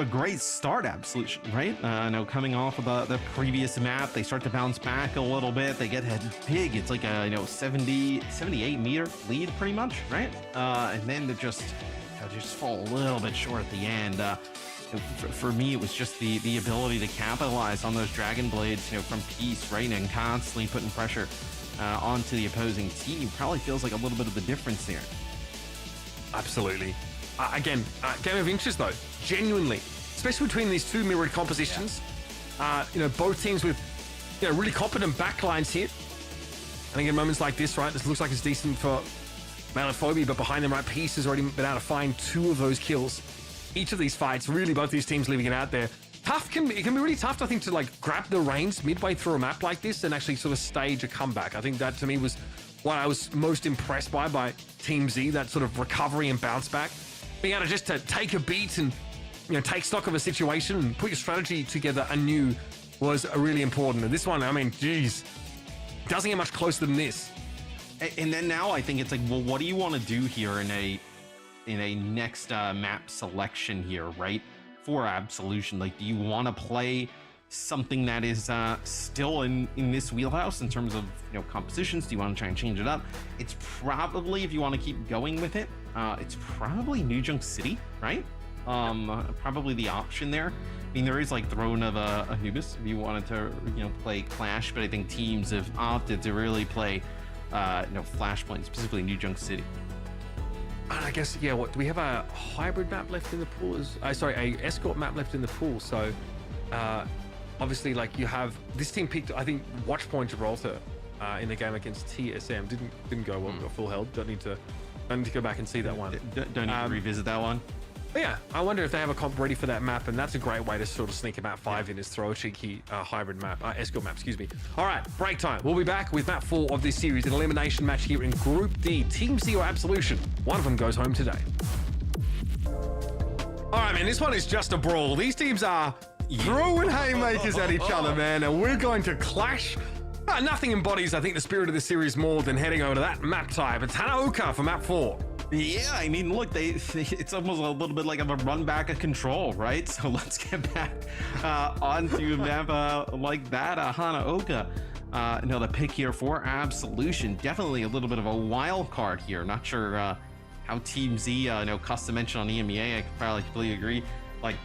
great start, Absolution, right? Coming off of the previous map, they start to bounce back a little bit. They get head big. It's like a 78 meter lead, pretty much, right? And then they just fall a little bit short at the end. For me, it was just the ability to capitalize on those Dragon Blades, from Peace, right, and constantly putting pressure onto the opposing team. Probably feels like a little bit of the difference there. Absolutely. Again, game of inches though, genuinely, especially between these 2 mirrored compositions. Both teams with really competent backlines here. I think in moments like this, right, this looks like it's decent for Malephobia, but behind them, right, Peace has already been able to find 2 of those kills. Each of these fights, really both these teams leaving it out there. It can be really tough, I think, to like grab the reins midway through a map like this and actually sort of stage a comeback. I think that to me was what I was most impressed by Team Z, that sort of recovery and bounce back. Being able to take a beat and take stock of a situation and put your strategy together anew was really important. And this one, I mean, geez, doesn't get much closer than this. And then now I think it's like, well, what do you want to do here in a next map selection here, right? For Absolution, like, do you want to play something that is still in this wheelhouse in terms of compositions? Do you want to try and change it up? It's probably, if you want to keep going with it, it's probably New Junk City, right? Probably the option there. I mean, there is like Throne of Anubis if you wanted to play Clash, but I think teams have opted to really play Flashpoint, specifically New Junk City. And I guess, yeah, what do we have, a hybrid map left in the pool? A escort map left in the pool. So obviously, like, you have this team picked, I think, Watchpoint Gibraltar in the game against TSM. Didn't go well. Got full held. Don't need to go back and see that one. Don't need to revisit that one. But yeah, I wonder if they have a comp ready for that map, and that's a great way to sort of sneak a map 5 in, is throw a cheeky hybrid map, escort map, excuse me. All right, break time. We'll be back with map 4 of this series, an elimination match here in Group D. Team Z or Absolution. One of them goes home today. All right, man, this one is just a brawl. These teams are throwing haymakers at each other, man, and we're going to clash. Nothing embodies, I think, the spirit of the series more than heading over to that map type. It's Hanaoka for map 4. Yeah, I mean, look, it's almost a little bit like of a run back of control, right? So let's get back onto a map like that, Hanaoka. The pick here for Absolution. Definitely a little bit of a wild card here. Not sure how Team Z, custom mention on EMEA, I could probably completely agree. Like,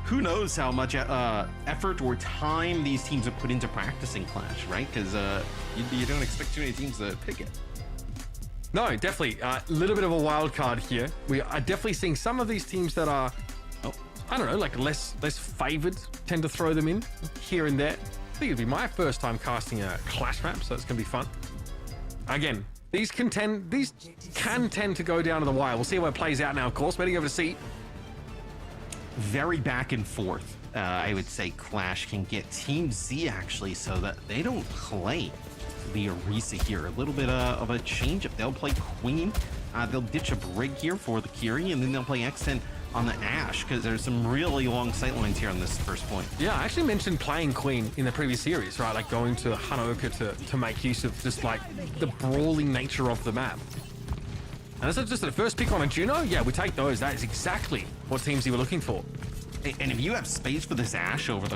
who knows how much effort or time these teams have put into practicing Clash, right? Because you don't expect too many teams to pick it. No, definitely. A little bit of a wild card here. We are definitely seeing some of these teams that are, I don't know, like less favored, tend to throw them in here and there. I think it'd be my first time casting a Clash map, so it's going to be fun. Again, these can tend to go down to the wire. We'll see how it plays out now, of course. Waiting over to see. Very back and forth, I would say Clash can get Team Z actually, so that they don't play the Orisa here. A little bit of a change up. They'll play Queen. They'll ditch a Brig here for the Kiri, and then they'll play Xen on the Ashe, because there's some really long sightlines here on this first point. Yeah, I actually mentioned playing Queen in the previous series, right? Like going to Hanaoka to make use of just like the brawling nature of the map. And is it just the first pick on a Juno? Yeah, we take those. That is exactly what Team Z were looking for. And if you have space for this Ashe over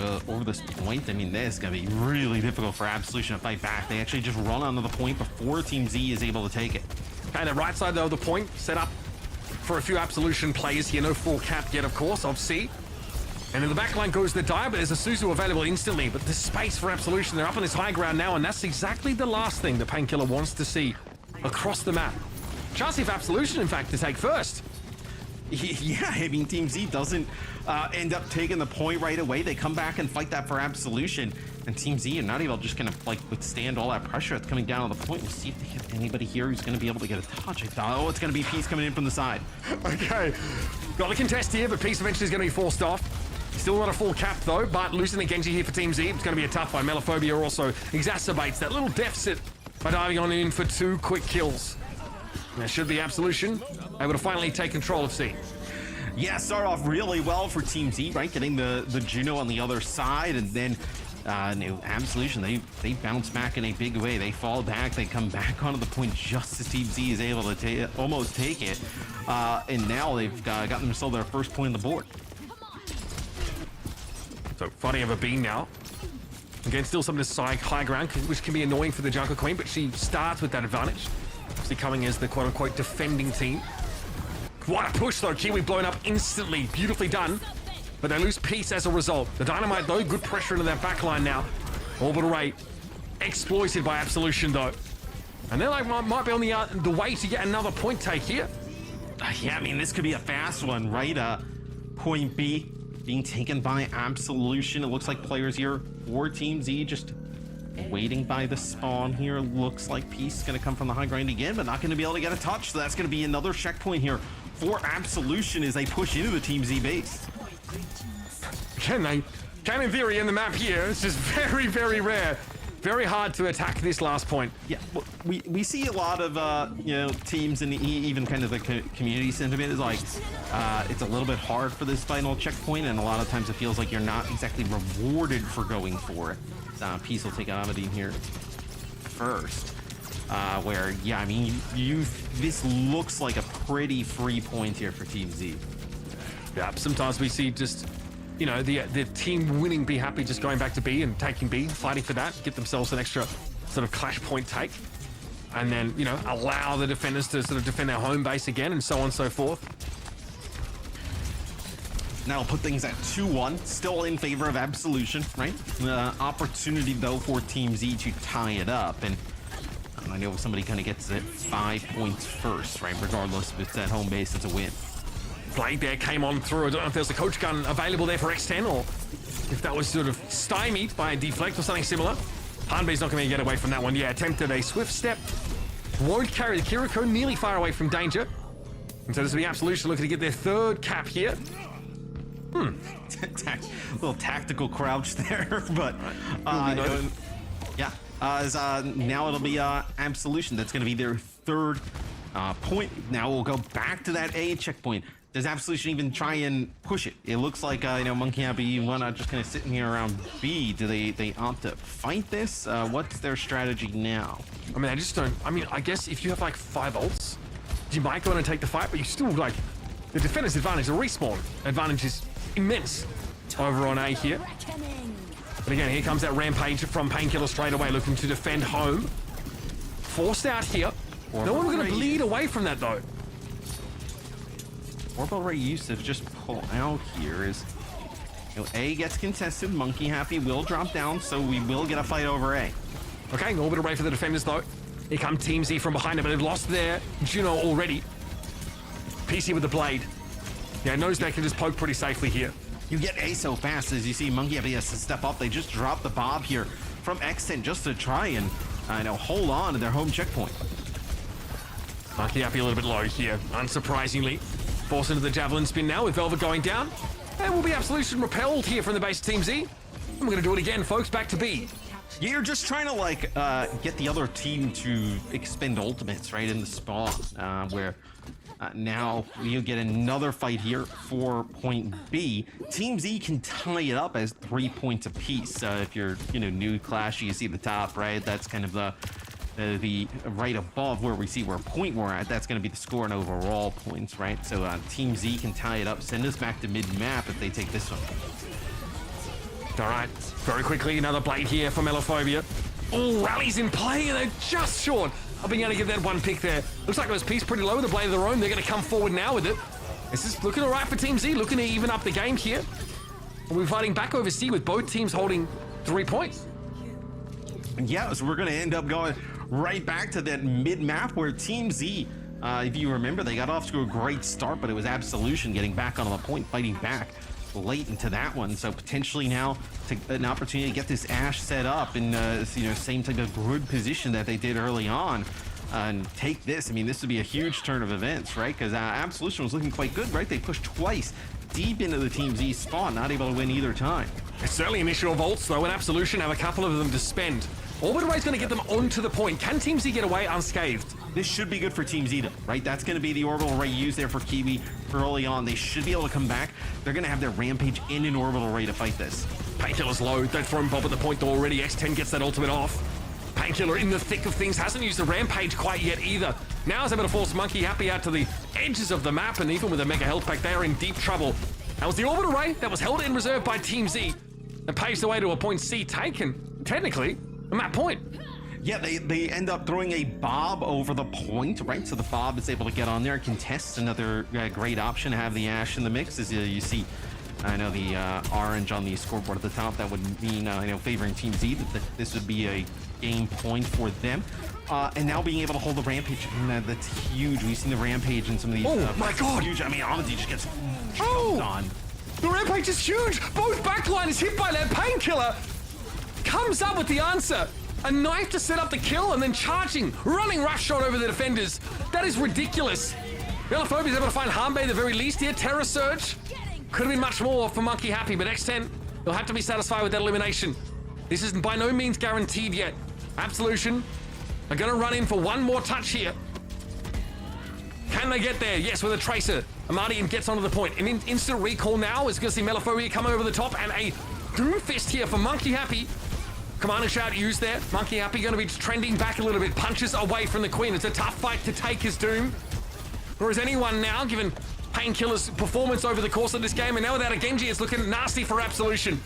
this point, I mean, this is going to be really difficult for Absolution to fight back. They actually just run onto the point before Team Z is able to take it. Okay, the right side though of the point, set up for a few Absolution players here. No full cap yet, of course, of C. And in the back line goes the Dire, but there's a Suzu available instantly. But the space for Absolution, they're up on this high ground now, and that's exactly the last thing that Painkiller wants to see across the map. Chance if Absolution, in fact, to take first. Yeah, I mean, Team Z doesn't end up taking the point right away. They come back and fight that for Absolution. And Team Z are not able just gonna like withstand all that pressure that's coming down on the point. We'll see if they hit anybody here who's gonna be able to get a touch. I thought, oh, it's gonna be Peace coming in from the side. Okay, got the contest here, but Peace eventually is gonna be forced off. Still not a full cap though, but losing the Genji here for Team Z, it's gonna be a tough one. Melophobia also exacerbates that little deficit by diving on in for 2 quick kills. There should be Absolution able to finally take control of C. Yeah, start off really well for Team Z, right? Getting the Juno on the other side, and then Absolution, they bounce back in a big way. They fall back, they come back onto the point just as Team Z is able to almost take it. And now they've gotten themselves their first point on the board. So fighting over B now. Again, still some of this high ground, which can be annoying for the Jungle Queen, but she starts with that advantage. Obviously coming as the quote-unquote defending team. What a push though, Kiwi blown up instantly, beautifully done. But they lose Peace as a result. The Dynamite though, good pressure into that backline now. Orbital Ray exploited by Absolution though. And they're like, might be on the way to get another point take here. Yeah, I mean, this could be a fast one, right? Point B being taken by Absolution. It looks like players here for Team Z just waiting by the spawn here. Looks like Peace is going to come from the high ground again, but not going to be able to get a touch. So that's going to be another checkpoint here for Absolution as they push into the Team Z base. Can in theory in the map here? It's just very, very rare. Very hard to attack this last point. Yeah, we see a lot of teams and even kind of the community sentiment is like it's a little bit hard for this final checkpoint, and a lot of times it feels like you're not exactly rewarded for going for it. Peace will take Amadine here first, where I mean this looks like a pretty free point here for Team Z. Yeah, sometimes we see just the team winning be happy just going back to B and taking B, fighting for that, get themselves an extra sort of clash point take, and then allow the defenders to sort of defend their home base again, and so on and so forth. Now we'll put things at 2-1, still in favor of Absolution, right? Opportunity though for Team Z to tie it up, and I know if somebody kind of gets it 5 points first, right? Regardless if it's at home base, it's a win. Blade there came on through. I don't know if there's a coach gun available there for X10, or if that was sort of stymied by a deflect or something similar. Hanbei's not going to get away from that one. Yeah, attempted a swift step. Won't carry the Kiriko, nearly far away from danger. And so this will be Absolution looking to get their 3rd cap here. Little tactical crouch there, but now it'll be Absolution. That's going to be their 3rd point. Now we'll go back to that A checkpoint. Does Absolution even try and push it? It looks like Monkey Happy not just kind of sitting here around B. Do they opt to fight this? What's their strategy now? I mean, I just don't. I mean, I guess if you have like 5 ults, you might go in and take the fight, but you still like the defender's advantage, the respawn advantage is immense over on A here. But again, here comes that rampage from Painkiller straight away, looking to defend home. Forced out here. No one going to bleed away from that though. Orbital Ray Yusuf just pull out here is A gets contested. Monkey Happy will drop down, so we will get a fight over A. Okay, Orbital Ray for the defenders though. Here come Team Z from behind it, but they've lost their Juno already. PC with the blade. Yeah, knows they can just poke pretty safely here. You get A so fast as you see Monkey Happy has to step up. They just drop the Bob here from X10 just to try and hold on to their home checkpoint. Monkey Happy a little bit low here, unsurprisingly. Forced into the Javelin spin now with Velvet going down. And will be Absolution repelled here from the base Team Z. And we're going to do it again, folks, back to B. Yeah, you're just trying to get the other team to expend ultimates right in the spawn, where now you get another fight here for point B. Team Z can tie it up as 3 points apiece. If you're new Clash, you see the top right. That's kind of the right above where we see where point we're at. That's going to be the score and overall points, right? So Team Z can tie it up, send us back to mid-map if they take this one. All right, very quickly, another blade here for Melophobia. Oh, rallies in play, and they're just short not being able to get that one pick there. Looks like it was Peace pretty low, the blade of their own. They're going to come forward now with it. This is looking all right for Team Z, looking to even up the game here. And we're fighting back over C with both teams holding 3 points. Yeah, so we're going to end up going right back to that mid-map where Team Z, if you remember, they got off to a great start, but it was Absolution getting back on the point, fighting back late into that one. So potentially now an opportunity to get this Ashe set up in same type of good position that they did early on. And take this. I mean, this would be a huge turn of events, right? Because Absolution was looking quite good, right? They pushed twice deep into the Team Z spawn, not able to win either time. It's certainly initial vaults, though, and Absolution have a couple of them to spend. Orbital Ray's going to get them onto the point. Can Team Z get away unscathed? This should be good for Team Z, though, right? That's going to be the Orbital Ray used there for Kiwi early on. They should be able to come back. They're going to have their Rampage in an Orbital Ray to fight this. Painkiller's low. They've thrown Bob at the point though already. X10 gets that ultimate off. Painkiller in the thick of things, hasn't used the Rampage quite yet either. Now is able to force Monkey Happy out to the edges of the map, and even with a mega health pack, they are in deep trouble. That was the Orbital Ray that was held in reserve by Team Z and paves the way to a point C taken, technically, a map point. Yeah, they end up throwing a Bob over the point, right? So the Bob is able to get on there and contest. Another great option to have the Ashe in the mix. As you see, I know the orange on the scoreboard at the top, that would mean, favoring Team Z, that this would be a game point for them. And now being able to hold the Rampage, that's huge. We've seen the Rampage in some of these. Oh my God! Huge. I mean, Amity just gets on. The Rampage is huge! Both backline is hit by that Painkiller. Comes up with the answer. A knife to set up the kill and then charging, running rush shot over the defenders. That is ridiculous. Melophobia is able to find Hanbei at the very least here. Terror Surge. Could have been much more for Monkey Happy, but X10, they'll have to be satisfied with that elimination. This is by no means guaranteed yet. Absolution are going to run in for one more touch here. Can they get there? Yes, with a Tracer. Amadian gets onto the point. An instant recall now is going to see Melophobia come over the top, and a Doomfist here for Monkey Happy. Commander Shout used there. Monkey Happy going to be trending back a little bit. Punches away from the Queen. It's a tough fight to take his Doom. Or is anyone now, given Painkiller's performance over the course of this game, and now without a Genji, it's looking nasty for Absolution.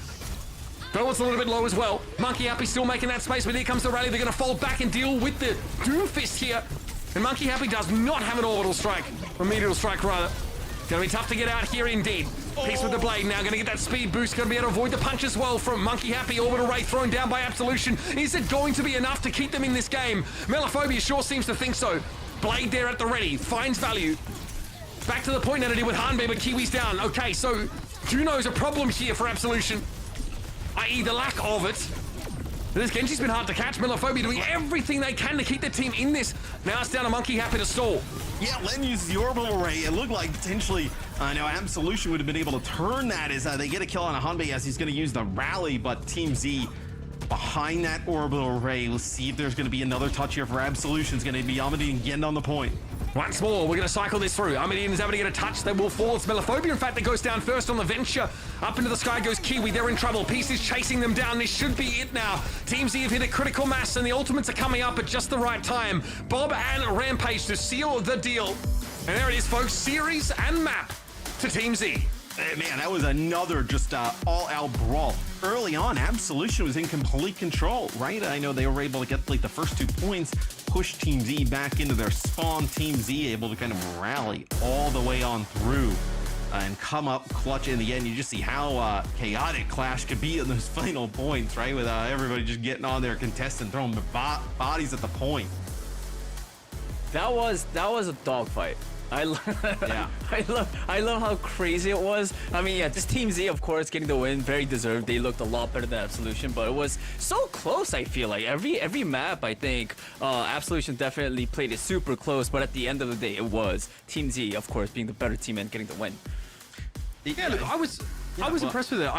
Though it's a little bit low as well. Monkey Happy still making that space, but here comes the rally. They're going to fold back and deal with the Doomfist here. And Monkey Happy does not have an orbital strike, or medial strike rather. Going to be tough to get out here indeed. Peace with the blade now, going to get that speed boost, going to be able to avoid the punch as well from Monkey Happy. Orbital Ray thrown down by Absolution. Is it going to be enough to keep them in this game? Melophobia sure seems to think so. Blade there at the ready, finds value. Back to the point entity with Hanbei, but Kiwi's down. Okay, so Juno's a problem here for Absolution, i.e. the lack of it. This Genji's been hard to catch. Melophobia doing everything they can to keep the team in this. Now it's down to Monkey Happy to stall. Yeah, Len uses the Orbital Ray. It looked like potentially, Absolution would have been able to turn that as they get a kill on a Hanbei as he's going to use the rally, but Team Z behind that Orbital Ray. Let's see if there's going to be another touch here for Absolution. It's going to be Amadian getting on the point. Once more, we're going to cycle this through. Amadian is able to get a touch. They will fall. It's Melophobia, in fact, that goes down first on the venture. Up into the sky goes Kiwi. They're in trouble. Peace is chasing them down. This should be it now. Team Z have hit a critical mass, and the ultimates are coming up at just the right time. Bob and Rampage to seal the deal. And there it is, folks. Series and map to Team Z. Hey, man, that was another just all-out brawl. Early on, Absolution was in complete control, right? I know they were able to get like the first 2 points, push Team Z back into their spawn. Team Z able to kind of rally all the way on through and come up clutch in the end. You just see how chaotic Clash could be in those final points, right? With everybody just getting on there, contesting, throwing bodies at the point. That was a dogfight. Yeah. I love how crazy it was. I mean, yeah, this Team Z, of course, getting the win, very deserved. They looked a lot better than Absolution, but it was so close. I feel like every map, I think Absolution definitely played it super close, but at the end of the day, it was Team Z, of course, being the better team and getting the win. Yeah, look, I was impressed with it.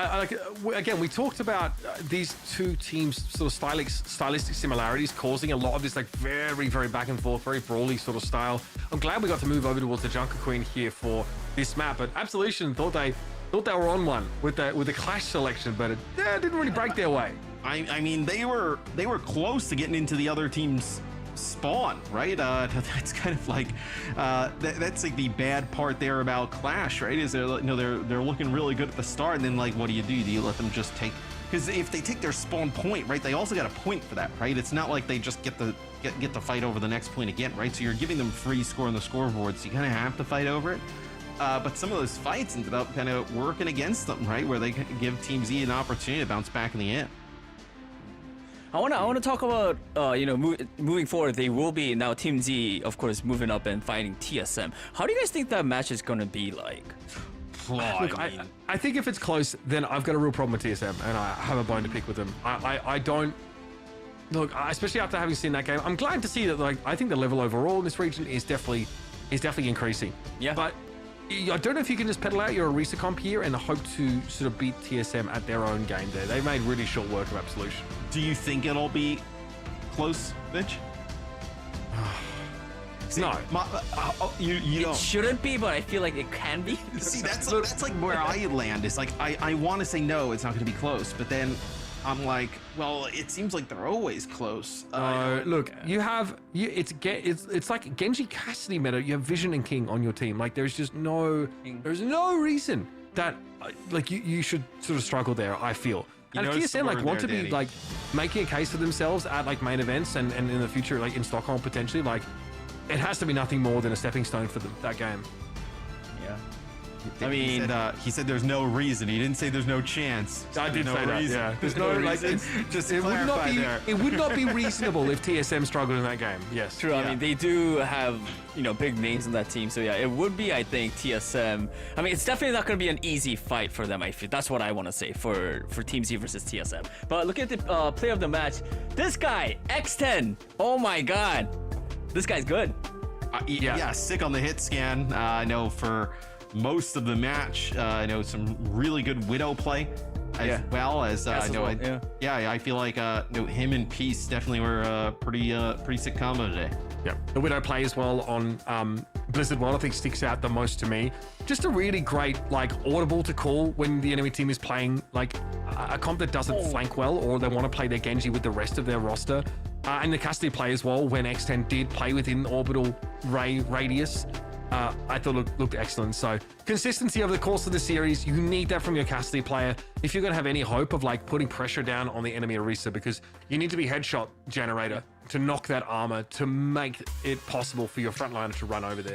Again, we talked about these two teams' sort of stylistic similarities causing a lot of this like very, very back and forth, very brawly sort of style. I'm glad we got to move over towards the Junker Queen here for this map, but Absolution thought they were on one with the Clash selection, but it didn't really break their way. I mean, they were close to getting into the other team's spawn, right? That's kind of like that's like the bad part there about Clash, right? Is they're looking really good at the start, and then like, what do? Do you let them just take because if they take their spawn point, right, they also got a point for that, right? It's not like they just get the fight over the next point again, right? So you're giving them free score on the scoreboard, so you kind of have to fight over it. But some of those fights ended up kind of working against them, right? Where they give Team Z an opportunity to bounce back in the end. I want to talk about moving forward. They will be now Team Z, of course, moving up and fighting TSM. How do you guys think that match is going to be like? Look, I think if it's close, then I've got a real problem with TSM, and I have a bone to pick with them. I don't look, especially after having seen that game. I'm glad to see that. Like, I think the level overall in this region is definitely increasing. Yeah. But I don't know if you can just pedal out your Arisa comp here and hope to sort of beat TSM at their own game there. They made really short work of Absolution. Do you think it'll be close, Mitch? No. You It don't. shouldn't be, but I feel like it can be. See, that's like where I land. It's like I want to say no, it's not going to be close, but then I'm like, well, it seems like they're always close. Look, it's like Genji Cassidy meta. You have Vision and King on your team. Like, there's no reason that like you should sort of struggle there. I feel. And if TSM like want to be like making a case for themselves at like main events and in the future, like in Stockholm potentially, like it has to be nothing more than a stepping stone for that game. Yeah. I mean, he said there's no reason. He didn't say there's no chance. I did say that. Yeah. There's no like. Just it would not be. there. It would not be reasonable if TSM struggled in that game. Yes. True. I mean, they do have big names on that team, so yeah, it would be, I think, TSM. I mean, it's definitely not going to be an easy fight for them. I feel that's what I want to say for Team Z versus TSM. But look at the player of the match. This guy, X10. Oh my God, this guy's good. Yeah, sick on the hit scan. I know for most of the match, I know some really good Widow play as well as I know. I feel like him and Peace definitely were pretty sick combo today. Yeah, the Widow play as well on Blizzard World I think sticks out the most to me. Just a really great like audible to call when the enemy team is playing like a comp that doesn't flank well, or they want to play their Genji with the rest of their roster. And the Cassidy play as well when X10 did play within orbital radius. I thought it looked excellent. So consistency over the course of the series, you need that from your Cassidy player if you're going to have any hope of like putting pressure down on the enemy Orisa, because you need to be headshot generator to knock that armor to make it possible for your frontliner to run over there.